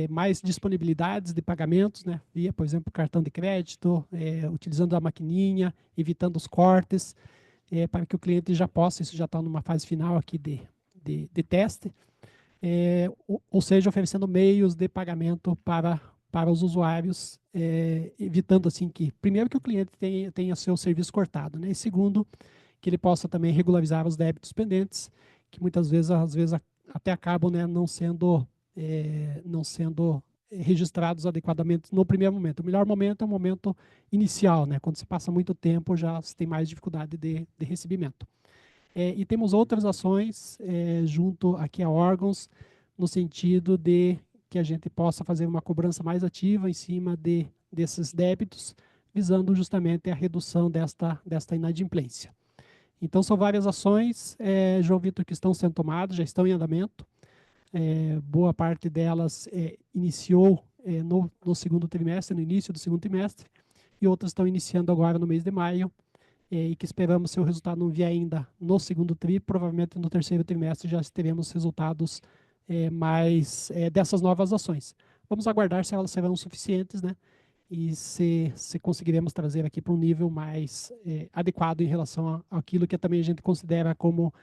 mais disponibilidades de pagamentos, né, via, por exemplo, cartão de crédito, utilizando a maquininha, evitando os cortes, para que o cliente já possa, isso já está numa fase final aqui de teste, ou seja, oferecendo meios de pagamento para os usuários, evitando assim que, primeiro, que o cliente tenha seu serviço cortado, né, e segundo, que ele possa também regularizar os débitos pendentes, que muitas vezes, às vezes, até acabam, né, não sendo não sendo registrados adequadamente no primeiro momento. O melhor momento é o momento inicial, né? Quando se passa muito tempo, já se tem mais dificuldade de recebimento. E temos outras ações junto aqui a órgãos, no sentido de que a gente possa fazer uma cobrança mais ativa em cima desses débitos, visando justamente a redução desta inadimplência. Então, são várias ações, João Vitor, que estão sendo tomadas, já estão em andamento. Boa parte delas iniciou no segundo trimestre, no início do segundo trimestre, e outras estão iniciando agora no mês de maio, e que esperamos, se o resultado não vier ainda no segundo tri, provavelmente no terceiro trimestre já teremos resultados mais dessas novas ações. Vamos aguardar se elas serão suficientes, né? E se conseguiremos trazer aqui para um nível mais adequado em relação àquilo que também a gente considera como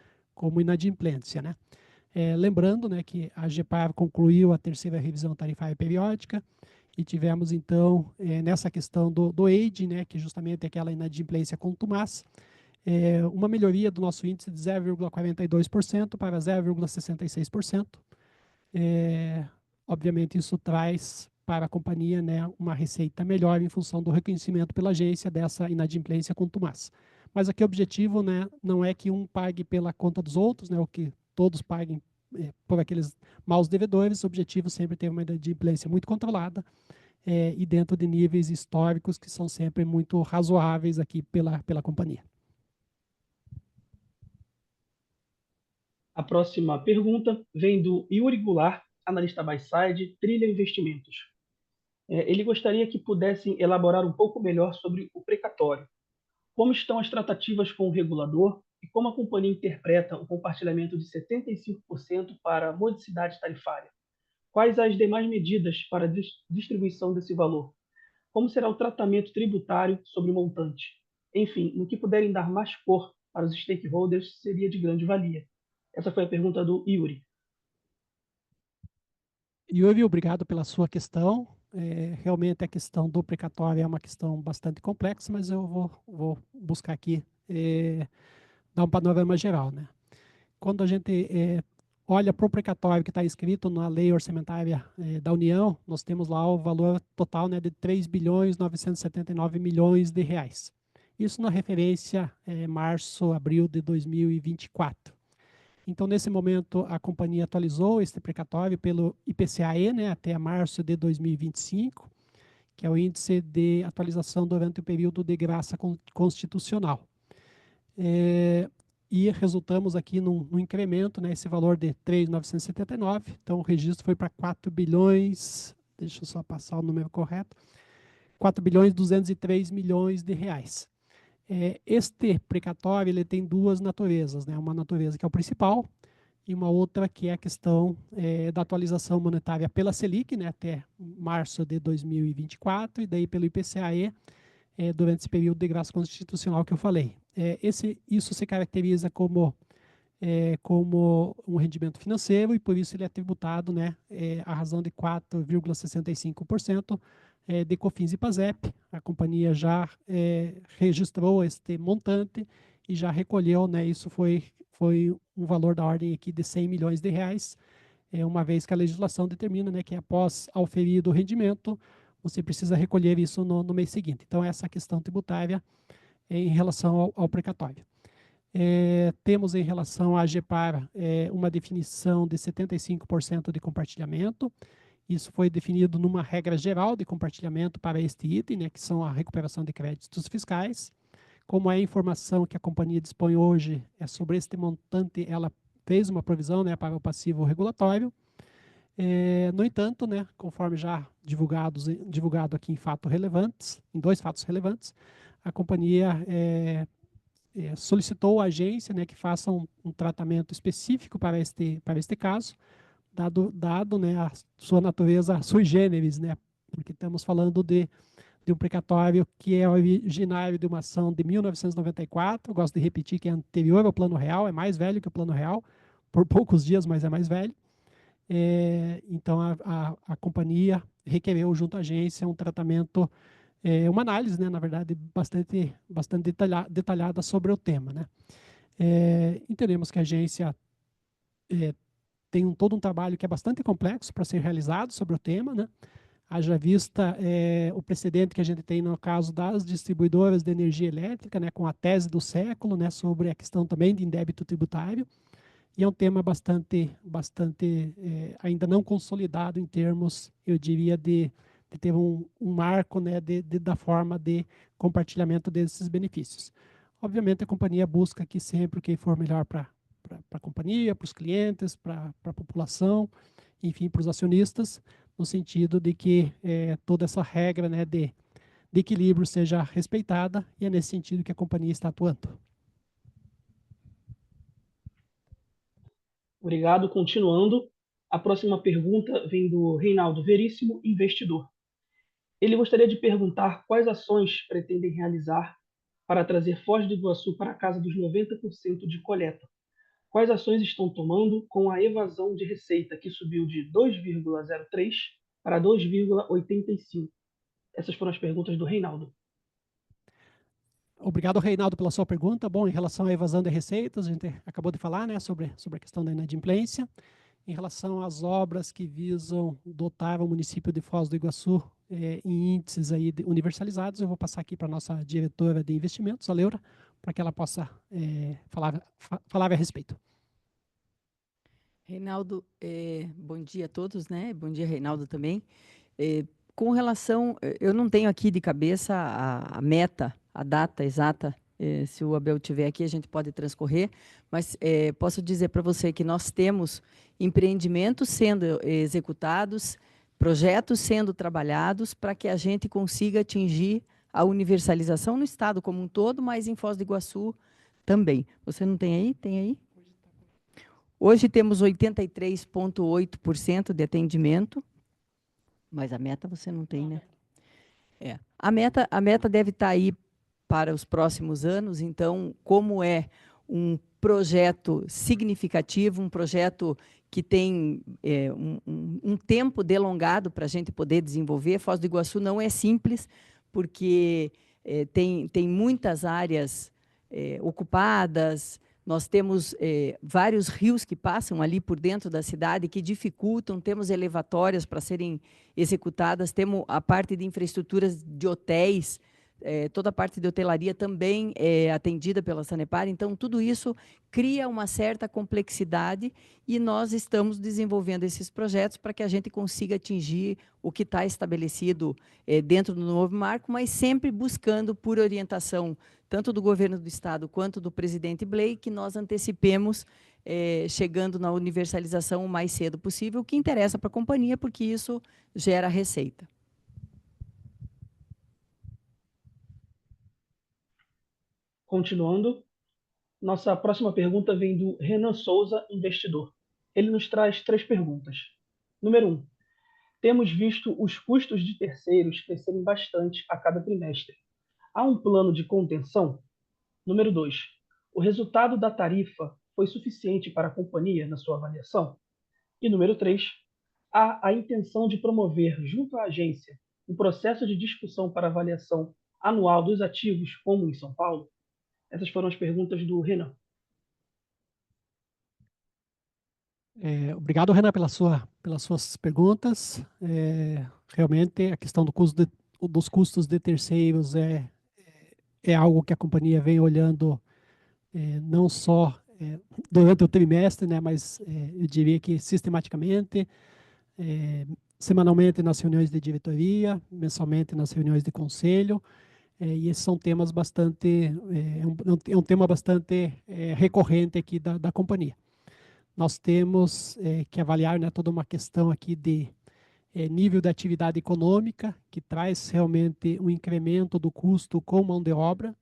inadimplência, né? Lembrando, né, que a AGEPAR concluiu a terceira revisão tarifária periódica e tivemos, então, nessa questão do EID, né, que justamente é aquela inadimplência contumaz, uma melhoria do nosso índice de 0,42% para 0,66%. Obviamente, isso traz para a companhia, né, uma receita melhor em função do reconhecimento pela agência dessa inadimplência contumaz. Mas aqui o objetivo, né, não é que um pague pela conta dos outros, né, ou que todos paguem por aqueles maus devedores. O objetivo sempre é ter uma inadimplência muito controlada e dentro de níveis históricos que são sempre muito razoáveis aqui pela companhia. A próxima pergunta vem do Yuri Goulart, analista buy-side, Trilha Investimentos. Ele gostaria que pudessem elaborar um pouco melhor sobre o precatório. Como estão as tratativas com o regulador e como a companhia interpreta o compartilhamento de 75% para modicidade tarifária? Quais as demais medidas para a distribuição desse valor? Como será o tratamento tributário sobre o montante? Enfim, no que puderem dar mais cor para os stakeholders seria de grande valia. Essa foi a pergunta do Yuri. Yuri, obrigado pela sua questão. Realmente a questão do precatório é uma questão bastante complexa, mas eu vou buscar aqui dar um panorama geral, né? Quando a gente olha para o precatório que está escrito na lei orçamentária da União, nós temos lá o valor total, né, de 3.979 milhões de reais. Isso na referência março, abril de 2024. Então, nesse momento, a companhia atualizou esse precatório pelo IPCA-E, né, até março de 2025, que é o índice de atualização durante o período de graça constitucional. E resultamos aqui num incremento, né, esse valor de 3.979, então o registro foi para 4 bilhões, deixa eu só passar o número correto, 4.203 milhões de reais. Este precatório ele tem duas naturezas, né, uma natureza que é o principal e uma outra que é a questão da atualização monetária pela Selic, né, até março de 2024, e daí pelo IPCA-E, durante esse período de graça constitucional que eu falei. Isso se caracteriza como um rendimento financeiro e por isso ele é tributado, né, à razão de 4,65% de COFINS e PASEP. A companhia já registrou este montante e já recolheu, né, isso foi um valor da ordem aqui de 100 milhões de reais, uma vez que a legislação determina, né, que após auferido o rendimento, você precisa recolher isso no mês seguinte. Então, essa questão tributária em relação ao precatório. Temos em relação à AGEPAR uma definição de 75% de compartilhamento. Isso foi definido numa regra geral de compartilhamento para este item, né, que são a recuperação de créditos fiscais. Como a informação que a companhia dispõe hoje é sobre este montante, ela fez uma provisão, né, para o passivo regulatório. No entanto, né, conforme já divulgado aqui em dois fatos relevantes, a companhia solicitou à agência, né, que faça um tratamento específico para este caso, dado né, a sua natureza sui generis, né, porque estamos falando de um precatório que é originário de uma ação de 1994, eu gosto de repetir que é anterior ao Plano Real, é mais velho que o Plano Real, por poucos dias, mas é mais velho. Então, a companhia requereu junto à agência um tratamento, uma análise, né, na verdade, bastante detalhada sobre o tema, né. Entendemos que a agência tem todo um trabalho que é bastante complexo para ser realizado sobre o tema, né? Haja vista o precedente que a gente tem no caso das distribuidoras de energia elétrica, né, com a tese do século, né, sobre a questão também de indébito tributário, e é um tema bastante ainda não consolidado em termos, eu diria, de ter um marco, né, da forma de compartilhamento desses benefícios. Obviamente, a companhia busca que sempre o que for melhor para a companhia, para os clientes, para a população, enfim, para os acionistas, no sentido de que toda essa regra, né, de equilíbrio seja respeitada, e é nesse sentido que a companhia está atuando. Obrigado. Continuando, a próxima pergunta vem do Reinaldo Veríssimo, investidor. Ele gostaria de perguntar quais ações pretendem realizar para trazer Foz do Iguaçu para a casa dos 90% de coleta. Quais ações estão tomando com a evasão de receita, que subiu de 2,03 para 2,85? Essas foram as perguntas do Reinaldo. Obrigado, Reinaldo, pela sua pergunta. Bom, em relação à evasão de receitas, a gente acabou de falar, né, sobre a questão da inadimplência. Em relação às obras que visam dotar o município de Foz do Iguaçu em índices aí universalizados, eu vou passar aqui para a nossa diretora de investimentos, a Leura, para que ela possa falar a respeito. Reinaldo, bom dia a todos, né? Bom dia, Reinaldo, também. Com relação, eu não tenho aqui de cabeça a meta, a data exata. Se o Abel tiver aqui, a gente pode transcorrer, mas posso dizer para você que nós temos empreendimentos sendo executados, projetos sendo trabalhados para que a gente consiga atingir a universalização no estado como um todo, mas em Foz do Iguaçu também. Você não tem aí? Tem aí? Hoje temos 83,8% de atendimento, mas a meta você não tem, né? A meta deve estar aí para os próximos anos, então, como é um projeto significativo, um projeto que tem um tempo delongado para a gente poder desenvolver, Foz do Iguaçu não é simples, porque tem muitas áreas ocupadas. Nós temos vários rios que passam ali por dentro da cidade que dificultam, temos elevatórias para serem executadas, temos a parte de infraestruturas de hotéis, toda a parte de hotelaria também é atendida pela Sanepar, então tudo isso cria uma certa complexidade e nós estamos desenvolvendo esses projetos para que a gente consiga atingir o que está estabelecido dentro do novo marco, mas sempre buscando por orientação tanto do governo do estado quanto do presidente Blay, que nós antecipemos chegando na universalização o mais cedo possível, o que interessa para a companhia, porque isso gera receita. Continuando, nossa próxima pergunta vem do Renan Souza, investidor. Ele nos traz 3 perguntas. Número 1. Temos visto os custos de terceiros crescerem bastante a cada trimestre. Há um plano de contenção? Número 2. O resultado da tarifa foi suficiente para a companhia na sua avaliação? E número 3. Há a intenção de promover, junto à agência, um processo de discussão para avaliação anual dos ativos, como em São Paulo? Essas foram as perguntas do Renan. Obrigado, Renan, pelas suas perguntas. Realmente, a questão dos custos de terceiros é algo que a companhia vem olhando não só durante o trimestre, né, mas eu diria que sistematicamente, semanalmente nas reuniões de diretoria, mensalmente nas reuniões de conselho, e esses são temas bastante, é um tema bastante recorrente aqui da companhia. Nós temos que avaliar, né, toda uma questão aqui de nível de atividade econômica, que traz realmente um incremento do custo com mão de obra.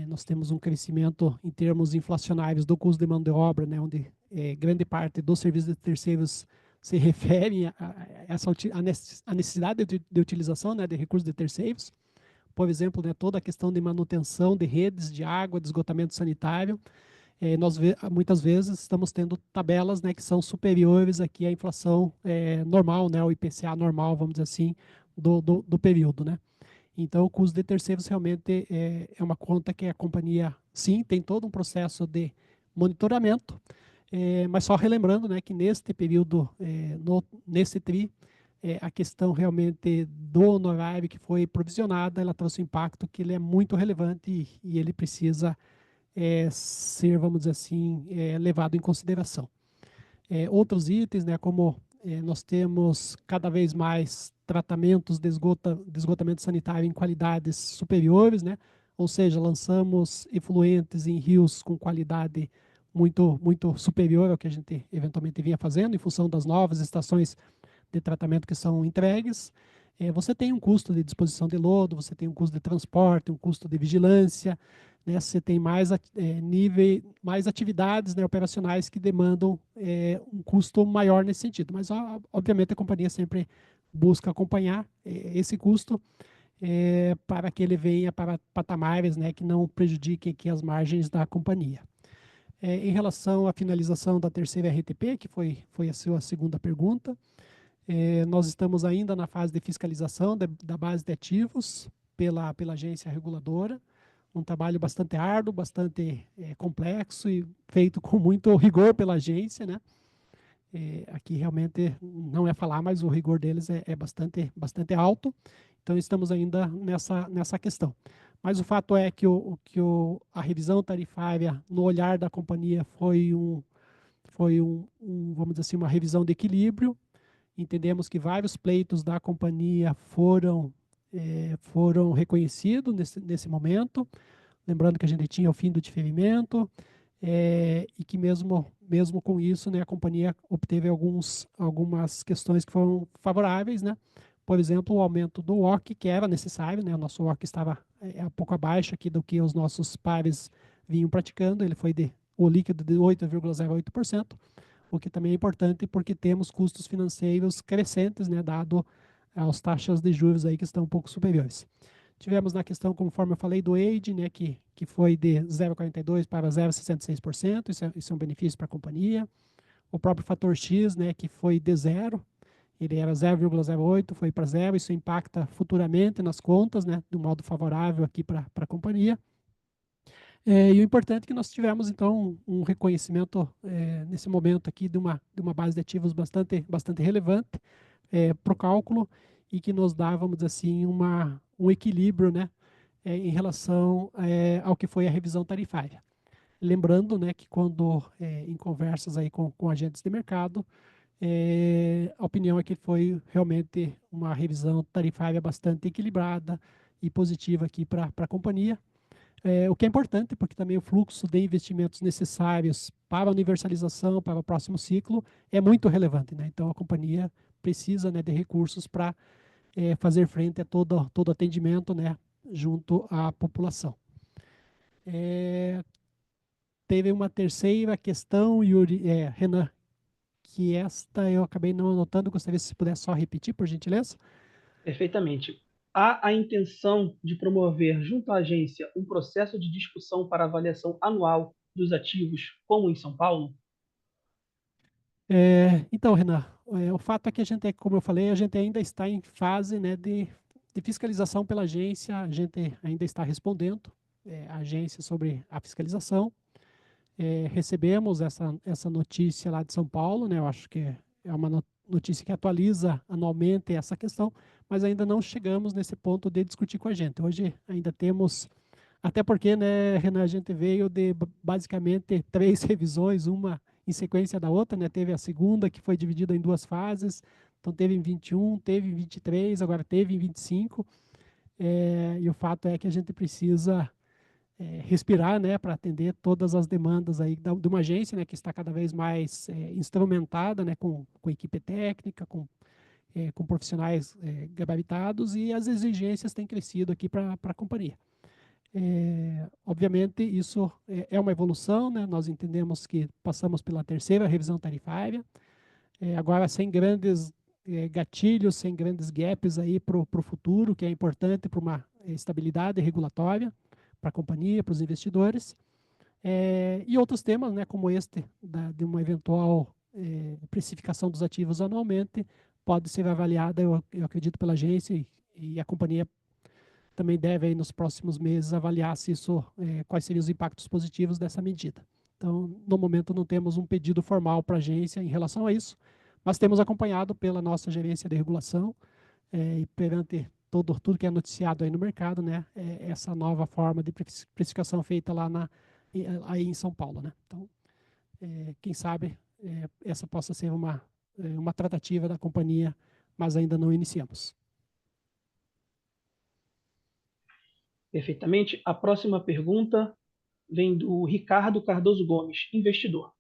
Nós temos um crescimento em termos inflacionários do custo de mão de obra, né, onde grande parte dos serviços de terceiros se refere a necessidade de utilização, né, de recursos de terceiros. Por exemplo, né, toda a questão de manutenção de redes de água, de esgotamento sanitário. Nós muitas vezes estamos tendo tabelas, né, que são superiores aqui à inflação normal, né, o IPCA normal, vamos dizer assim, do período, né. Então, o custo de terceiros realmente é uma conta que a companhia, sim, tem todo um processo de monitoramento. Mas só relembrando, né, que neste período, nesse TRI, a questão realmente do honorário que foi provisionada, ela trouxe um impacto que ele é muito relevante e ele precisa ser, vamos dizer assim, levado em consideração. Outros itens, né, como nós temos cada vez mais tratamentos de esgotamento sanitário em qualidades superiores, né, ou seja, lançamos efluentes em rios com qualidade muito superior ao que a gente eventualmente vinha fazendo, em função das novas estações de tratamento que são entregues. Você tem um custo de disposição de lodo, você tem um custo de transporte, um custo de vigilância, né? Você tem mais mais atividades, né, operacionais que demandam um custo maior nesse sentido. Mas, obviamente, a companhia sempre busca acompanhar esse custo para que ele venha para patamares, né, que não prejudiquem aqui as margens da companhia. Em relação à finalização da terceira RTP, que foi a sua segunda pergunta, nós estamos ainda na fase de fiscalização da base de ativos pela agência reguladora, um trabalho bastante árduo, bastante complexo e feito com muito rigor pela agência, né? Aqui realmente não é falar, mas o rigor deles é bastante alto, então estamos ainda nessa questão. Mas o fato é que a revisão tarifária, no olhar da companhia, foi vamos dizer assim, uma revisão de equilíbrio. Entendemos que vários pleitos da companhia foram reconhecidos nesse momento, lembrando que a gente tinha o fim do diferimento, e que mesmo com isso, né, a companhia obteve algumas questões que foram favoráveis, né? Por exemplo, o aumento do WOC, que era necessário, né? O nosso WOC estava um pouco abaixo aqui do que os nossos pares vinham praticando, ele foi o líquido de 8,08%, o que também é importante porque temos custos financeiros crescentes, né, dado as taxas de juros aí que estão um pouco superiores. Tivemos na questão, conforme eu falei, do EID, né, que foi de 0,42% para 0,66%, isso é um benefício para a companhia. O próprio fator X, né, que foi de 0, ele era 0,08, foi para 0, isso impacta futuramente nas contas, né, de um modo favorável aqui para a companhia. E o importante é que nós tivemos, então, um reconhecimento nesse momento aqui de uma base de ativos bastante relevante para o cálculo e que nos dá, vamos dizer assim, um equilíbrio, né, em relação ao que foi a revisão tarifária. Lembrando, né, que quando em conversas aí com agentes de mercado, a opinião é que foi realmente uma revisão tarifária bastante equilibrada e positiva aqui para a companhia. O que é importante, porque também o fluxo de investimentos necessários para a universalização, para o próximo ciclo, é muito relevante, né? Então, a companhia precisa, né, de recursos para fazer frente a todo atendimento, né, junto à população. Teve uma terceira questão, Yuri, Renan, que esta eu acabei não anotando, gostaria se pudesse só repetir, por gentileza. Perfeitamente. Há a intenção de promover, junto à agência, um processo de discussão para avaliação anual dos ativos, como em São Paulo? Então, Renan, o fato é que a gente, como eu falei, a gente ainda está em fase, né, de fiscalização pela agência, a gente ainda está respondendo a agência sobre a fiscalização. Recebemos essa notícia lá de São Paulo, né, eu acho que é uma notícia que atualiza anualmente essa questão, mas ainda não chegamos nesse ponto de discutir com a gente. Hoje ainda temos, até porque, né, Renan, a gente veio de basicamente 3 revisões, uma em sequência da outra, né? Teve a segunda, que foi dividida em 2 fases, então teve em 21, teve em 23, agora teve em 25, e o fato é que a gente precisa respirar, né, para atender todas as demandas aí de uma agência, né, que está cada vez mais instrumentada, né, com equipe técnica, com profissionais gabaritados, e as exigências têm crescido aqui para a companhia. Obviamente, isso é uma evolução, né? Nós entendemos que passamos pela terceira revisão tarifária, agora sem grandes gatilhos, sem grandes gaps aí para o futuro, que é importante para uma estabilidade regulatória para a companhia, para os investidores. E outros temas, né, como este, de uma eventual precificação dos ativos anualmente, pode ser avaliada, eu acredito, pela agência e a companhia também deve, aí, nos próximos meses, avaliar se isso, quais seriam os impactos positivos dessa medida. Então, no momento, não temos um pedido formal para a agência em relação a isso, mas temos acompanhado pela nossa gerência de regulação e perante tudo que é noticiado aí no mercado, né, essa nova forma de precificação feita lá aí em São Paulo, né. Então, quem sabe essa possa ser uma tratativa da companhia, mas ainda não iniciamos. Perfeitamente. A próxima pergunta vem do Ricardo Cardoso Gomes, investidor.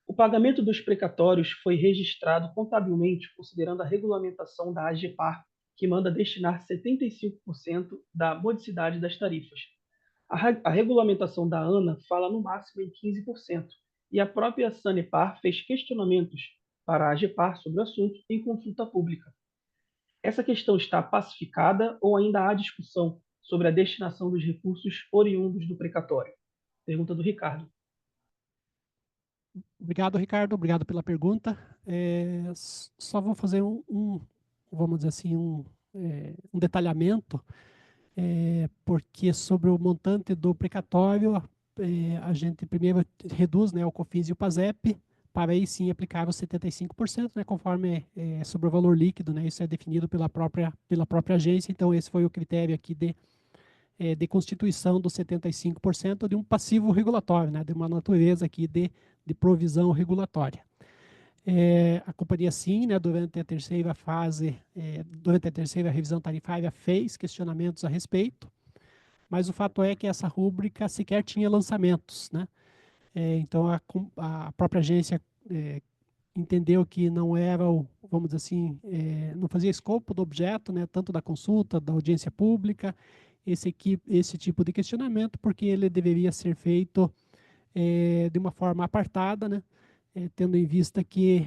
O pagamento dos precatórios foi registrado contabilmente considerando a regulamentação da AGEPAR, que manda destinar 75% da modicidade das tarifas. A regulamentação da ANA fala no máximo em 15%, e a própria Sanepar fez questionamentos para a AGEPAR sobre o assunto em consulta pública. Essa questão está pacificada ou ainda há discussão sobre a destinação dos recursos oriundos do precatório? Pergunta do Ricardo. Obrigado, Ricardo. Obrigado pela pergunta. Só vou fazer vamos dizer assim, um detalhamento, porque sobre o montante do precatório, a gente primeiro reduz, né, o COFINS e o PASEP, para aí sim aplicar os 75%, né, conforme sobre o valor líquido, né, isso é definido pela própria agência. Então, esse foi o critério aqui de constituição dos 75% de um passivo regulatório, né, de uma natureza aqui de provisão regulatória. A companhia, sim, né, durante a terceira revisão tarifária, fez questionamentos a respeito, mas o fato é que essa rúbrica sequer tinha lançamentos, né? Então, a própria agência entendeu que não era, vamos dizer assim, não fazia escopo do objeto, né, tanto da consulta, da audiência pública, esse tipo de questionamento, porque ele deveria ser feito de uma forma apartada, né, tendo em vista que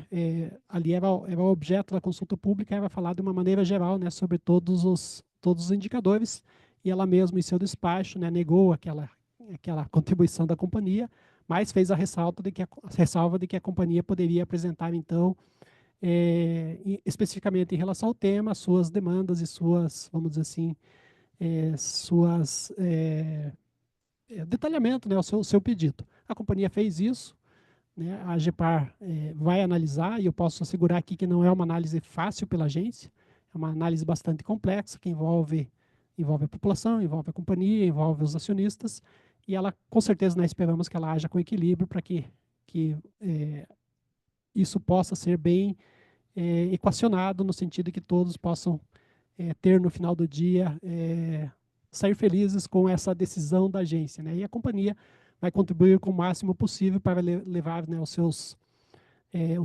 ali era o objeto da consulta pública, era falar de uma maneira geral, né, sobre todos os indicadores, e ela mesma, em seu despacho, né, negou aquela contribuição da companhia, mas fez a ressalva de que a companhia poderia apresentar, então, especificamente em relação ao tema, suas demandas e suas, vamos dizer assim, detalhamento, né, o seu pedido. A companhia fez isso, né, a AGEPAR vai analisar, e eu posso assegurar aqui que não é uma análise fácil pela agência, é uma análise bastante complexa, que envolve a população, envolve a companhia, envolve os acionistas, e ela, com certeza, nós esperamos que ela haja com equilíbrio para que isso possa ser bem equacionado, no sentido de que todos possam ter, no final do dia, sair felizes com essa decisão da agência, né? E a companhia vai contribuir com o máximo possível para levar, né, os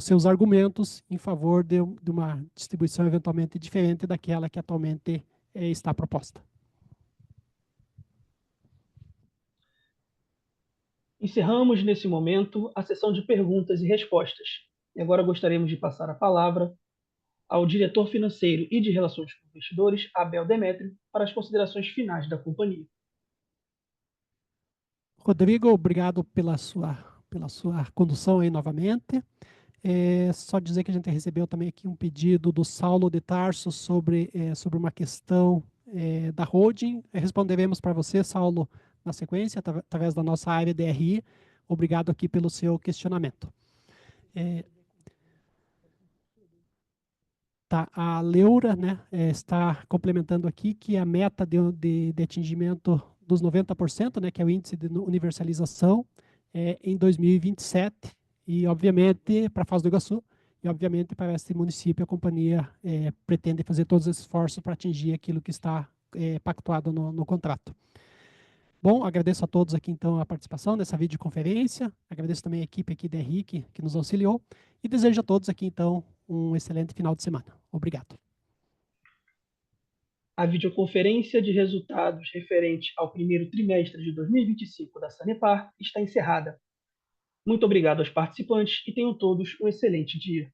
seus argumentos em favor de uma distribuição eventualmente diferente daquela que atualmente está proposta. Encerramos, nesse momento, a sessão de perguntas e respostas. E agora gostaríamos de passar a palavra ao diretor financeiro e de relações com investidores, Abel Demétrio, para as considerações finais da companhia. Rodrigo, obrigado pela sua condução aí novamente. Só dizer que a gente recebeu também aqui um pedido do Saulo de Tarso sobre uma questão da holding. Responderemos para você, Saulo, na sequência, através da nossa área de RI. Obrigado aqui pelo seu questionamento. Tá, a Leura, né, está complementando aqui que a meta de atingimento dos 90%, né, que é o índice de universalização, em 2027, e obviamente para Foz do Iguaçu, e obviamente para este município a companhia pretende fazer todos os esforços para atingir aquilo que está pactuado no contrato. Bom, agradeço a todos aqui então a participação nessa videoconferência, agradeço também a equipe aqui da Henrique que nos auxiliou, e desejo a todos aqui então um excelente final de semana. Obrigado. A videoconferência de resultados referente ao primeiro trimestre de 2025 da Sanepar está encerrada. Muito obrigado aos participantes e tenham todos um excelente dia.